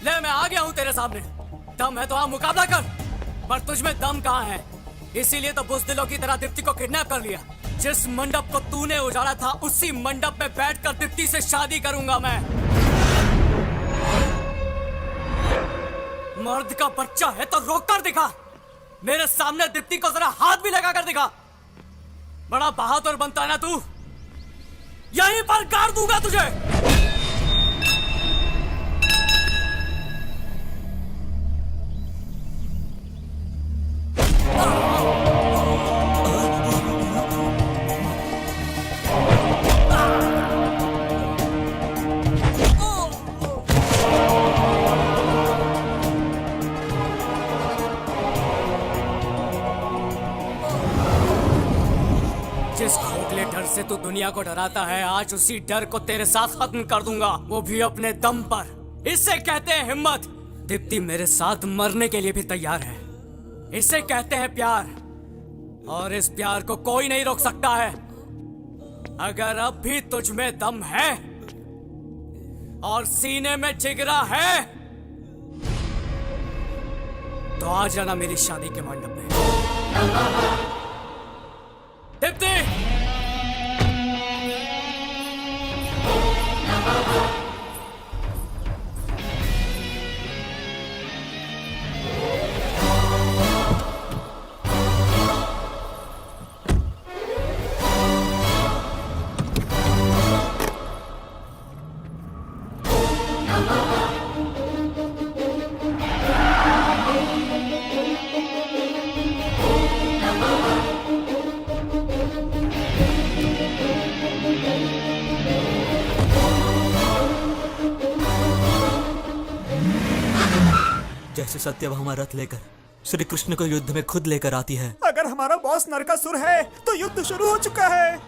ले मैं आ गया हूँ तेरे सामने। दम है तो आ मुकाबला कर, पर तुझमें दम कहाँ है? इसीलिए तो बुज़दिलों की तरह दीप्ति को किडनैप कर लिया। जिस मंडप को तूने उजाड़ा था उसी मंडप में बैठकर दीप्ति से शादी करूंगा मैं। मर्द का बच्चा है तो रोक कर दिखा। मेरे सामने दीप्ति को जरा हाथ भी लगा कर दिखा। बड़ा बहादुर बनता है ना तू, यहीं पर गाड़ दूंगा तुझे। जिस खोखले डर से तू दुनिया को डराता है, आज उसी डर को तेरे साथ खत्म कर दूंगा, वो भी अपने दम पर। इससे कहते हैं हिम्मत। दीप्ति मेरे साथ मरने के लिए भी तैयार है। इसे कहते हैं प्यार, और इस प्यार को कोई नहीं रोक सकता है। अगर अब भी तुझ में दम है और सीने में जिगरा है तो आ जाना मेरी शादी के मंडप में। दीप्ति! जैसे सत्यभामा रथ लेकर श्री कृष्ण को युद्ध में खुद लेकर आती है। अगर हमारा बॉस नरकासुर है तो युद्ध शुरू हो चुका है।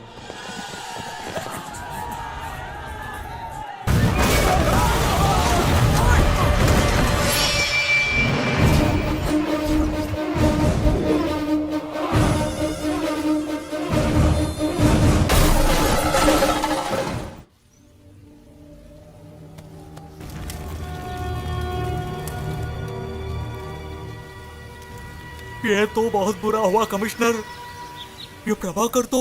ये तो बहुत बुरा हुआ कमिश्नर। ये प्रभाकर तो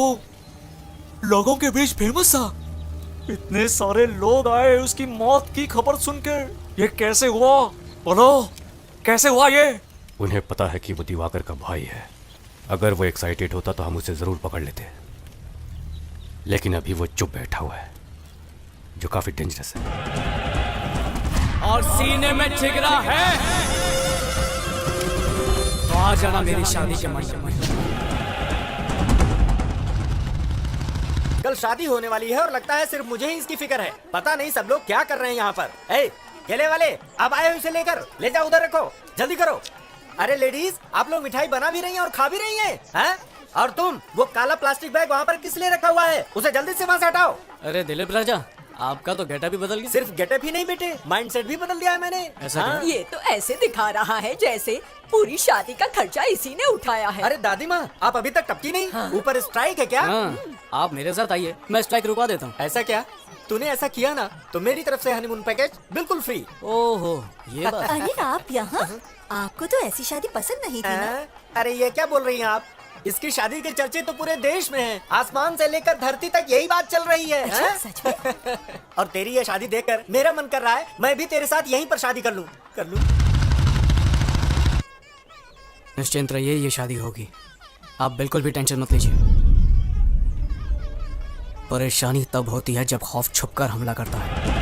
लोगों के बीच फेमस था। इतने सारे लोग आए उसकी मौत की खबर सुनकर। ये कैसे हुआ? बोलो, कैसे हुआ ये? उन्हें पता है कि वो दिवाकर का भाई है। अगर वो एक्साइटेड होता तो हम उसे जरूर पकड़ लेते, लेकिन अभी वो चुप बैठा हुआ है, जो काफी डेंजरस है। और सीने में जिगरा है तो आ जाना मेरी शादी के मंडप में। कल शादी होने वाली है और लगता है सिर्फ मुझे ही इसकी फिक्र है। पता नहीं सब लोग क्या कर रहे हैं यहाँ पर। ए, केले वाले, अब आए हो इसे लेकर, ले जाओ उधर रखो, जल्दी करो। अरे लेडीज, आप लोग मिठाई बना भी रही हैं और खा भी रही हैं, हैं? और तुम वो काला प्लास्टिक बैग वहाँ पर किस लिए रखा हुआ है? उसे जल्दी से वहाँ से हटाओ। अरे दिलीप राजा, आपका तो गेटअप भी बदल गया। सिर्फ गेटअप ही नहीं बेटे, माइंडसेट भी बदल दिया है मैंने। ऐसा ये तो ऐसे दिखा रहा है जैसे पूरी शादी का खर्चा इसी ने उठाया है। अरे दादी माँ, आप अभी तक टपकी नहीं? ऊपर स्ट्राइक है क्या? आप मेरे साथ आइए, मैं स्ट्राइक रुकवा देता हूँ। ऐसा क्या? तूने ऐसा किया ना तो मेरी तरफ से हनीमून पैकेज बिल्कुल फ्री। ओहो, ये बात। अरे आप यहाँ? आपको तो ऐसी शादी पसंद नहीं थी ना? अरे ये क्या बोल रही हैं आप? इसकी शादी के चर्चे तो पूरे देश में हैं। आसमान से लेकर धरती तक यही बात चल रही है। अच्छा, सच में? और तेरी ये शादी देखकर मेरा मन कर रहा है मैं भी तेरे साथ यहीं पर शादी कर लूं। निश्चिंत रहिए, ये शादी होगी। आप बिल्कुल भी टेंशन मत लीजिए। परेशानी तब होती है जब खौफ छुपकर हमला करता है,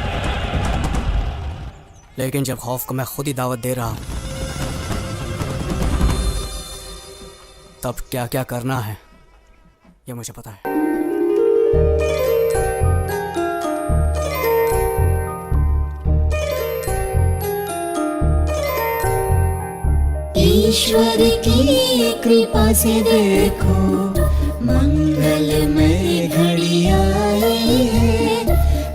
लेकिन जब खौफ को मैं खुद ही दावत दे रहा हूं, तब क्या क्या करना है ये मुझे पता है। ईश्वर की कृपा से देखो मंगलमय घड़ी आई है।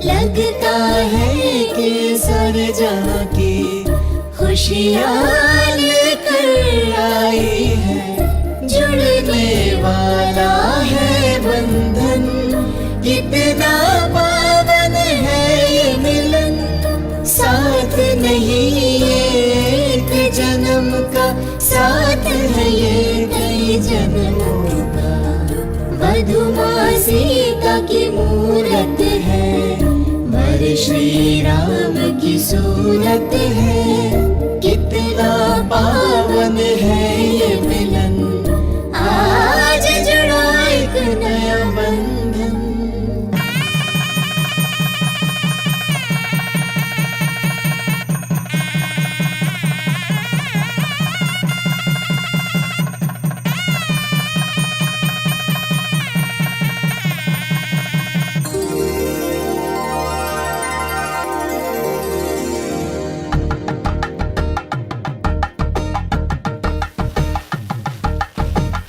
लगता है कि सारे जहां की खुशियाँ लेकर आई है। जुड़ने वाला है बंधन, कितना पावन है ये मिलन। साथ नहीं एक जन्म का, साथ है ये कई जन्मों का। वधुमा सीता की मूरत है, वर श्री राम की सूरत है। कितना पावन है ये मिलन, आज जुड़ा एक नया बंधन।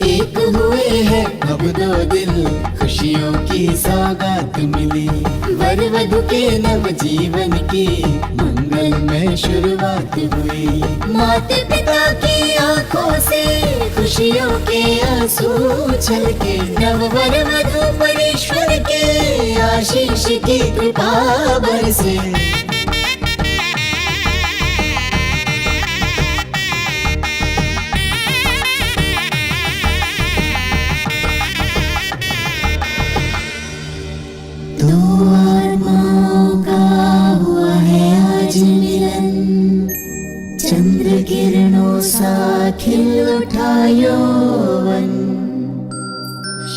एक हुए हैं अब दो दिल, खुशियों की सौगात मिली। वर वधु के नव जीवन की मंगलमय शुरुआत हुई। माता पिता की आंखों से खुशियों के आंसू छलके। नव वर वधु पर ईश्वर के आशीष की कृपा बरसे। चंद्र किरणों सा खिल उठा यौवन।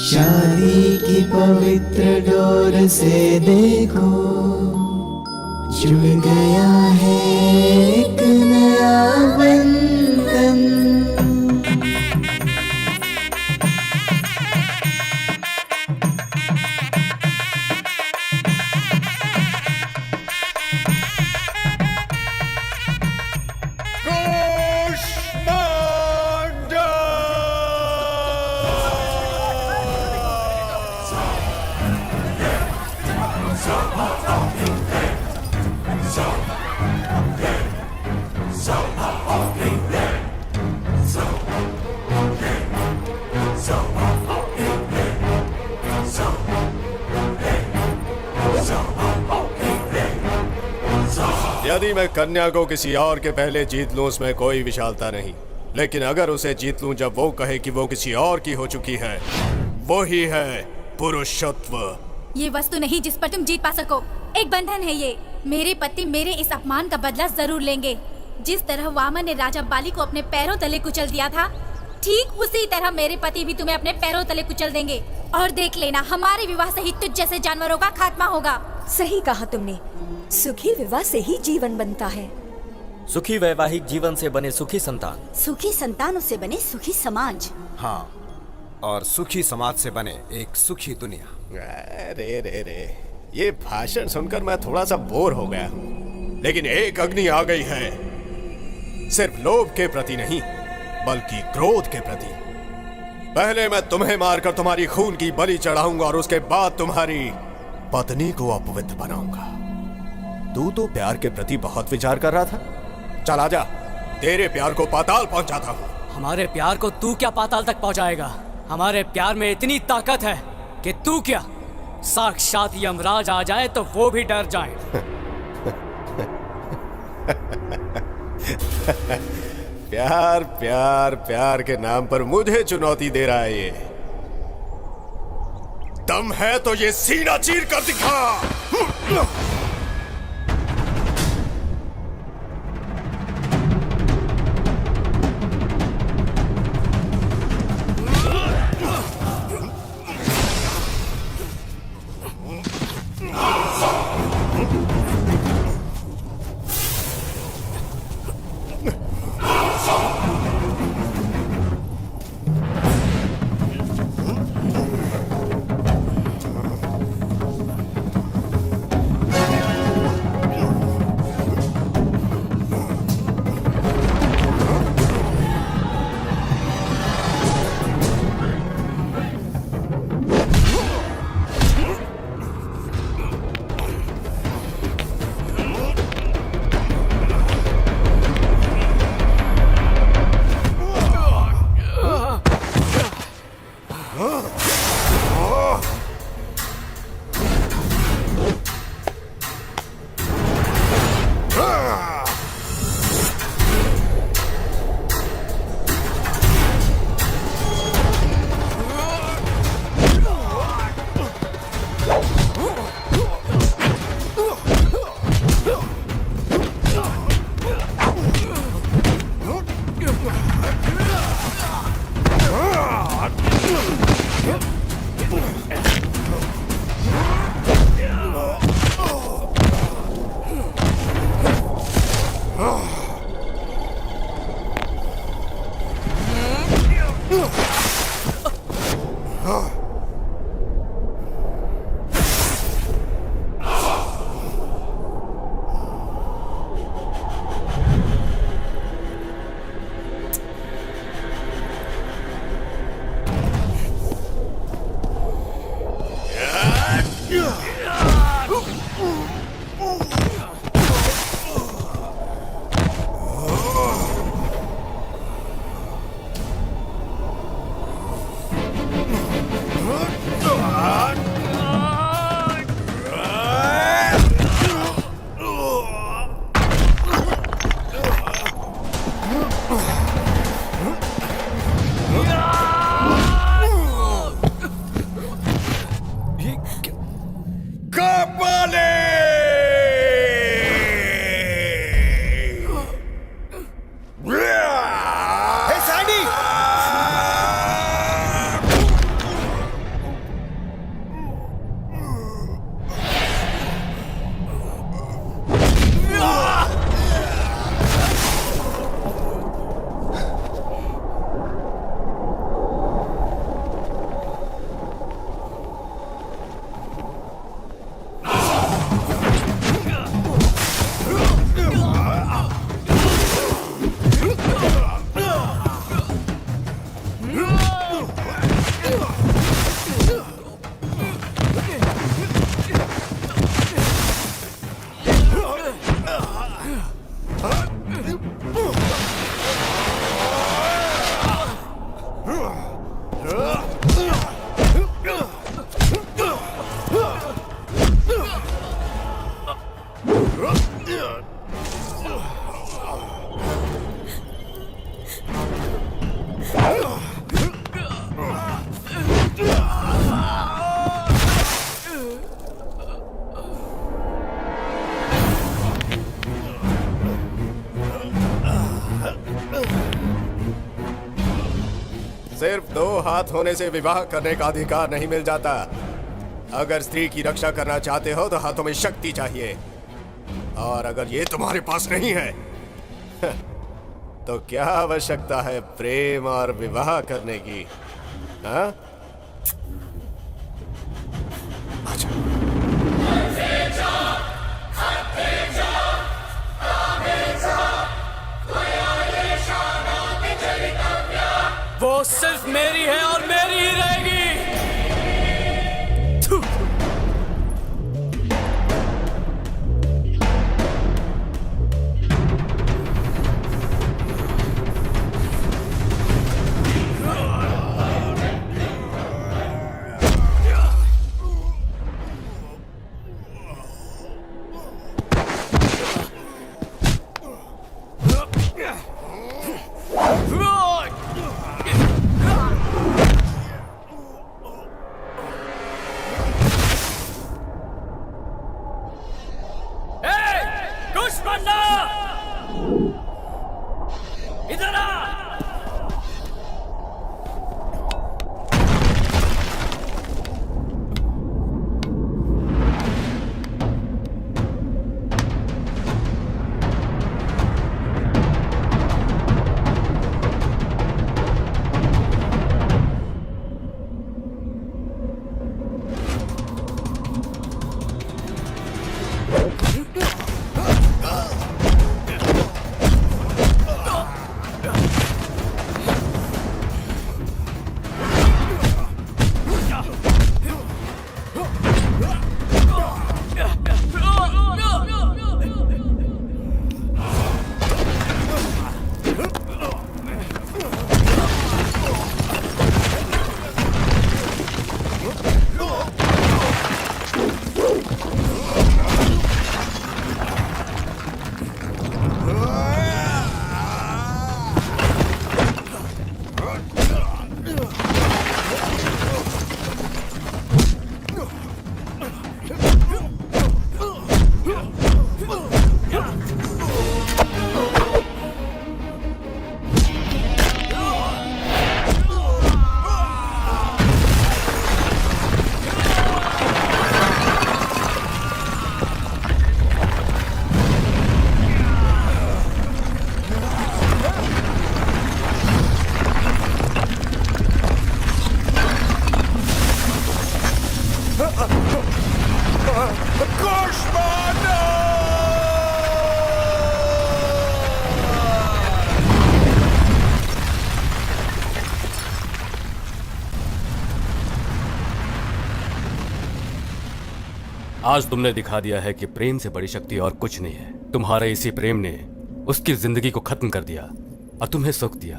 शादी की पवित्र डोर से देखो जुड़ गया है एक नया बंधन। यदि मैं कन्या को किसी और के पहले जीत लूं उसमें कोई विशालता नहीं। लेकिन अगर उसे जीत लूं जब वो कहे कि वो किसी और की हो चुकी है, वही है पुरुषत्व। ये वस्तु नहीं जिस पर तुम जीत पा सको, एक बंधन है ये। मेरे पति मेरे इस अपमान का बदला जरूर लेंगे। जिस तरह वामन ने राजा बाली को अपने पैरों तले कुचल दिया था, ठीक उसी तरह मेरे पति भी तुम्हें अपने पैरों तले कुचल देंगे। और देख लेना, हमारे विवाह से ही तुझ जैसे जानवरों का खात्मा होगा। सही कहा तुमने, सुखी विवाह से ही जीवन बनता है। सुखी वैवाहिक जीवन से बने सुखी संतान, सुखी संतानों से बने सुखी समाज। हाँ, और सुखी समाज से बने एक सुखी दुनिया। रे रे रे, ये भाषण सुनकर मैं थोड़ा सा बोर हो गया हूँ। लेकिन एक अग्नि आ गई है, सिर्फ लोभ के प्रति नहीं बल्कि क्रोध के प्रति। पहले मैं तुम्हें मारकर तुम्हारी खून की बलि चढ़ाऊंगा और उसके बाद तुम्हारी पत्नी को अपवित्र बनाऊंगा। तू तो प्यार के प्रति बहुत विचार कर रहा था। चल आजा, तेरे प्यार को पाताल पहुंचाता हूँ। हमारे प्यार को तू क्या पाताल तक पहुंचाएगा? हमारे प्यार में इतनी ताकत है कि तू क्या, साक्षात यमराज आ जाए तो वो भी डर जाए। प्यार प्यार प्यार के नाम पर मुझे चुनौती दे रहा है ये। दम है तो ये सीना चीर कर दिखा। सिर्फ 2 हाथ होने से विवाह करने का अधिकार नहीं मिल जाता। अगर स्त्री की रक्षा करना चाहते हो तो हाथों में शक्ति चाहिए, और अगर ये तुम्हारे पास नहीं है तो क्या आवश्यकता है प्रेम और विवाह करने की? हाँ? वो सिर्फ मेरी है और मेरी ही रहेगी। इधर आ। आज तुमने दिखा दिया है कि प्रेम से बड़ी शक्ति और कुछ नहीं है। तुम्हारे इसी प्रेम ने उसकी जिंदगी को खत्म कर दिया और तुम्हें सुख दिया।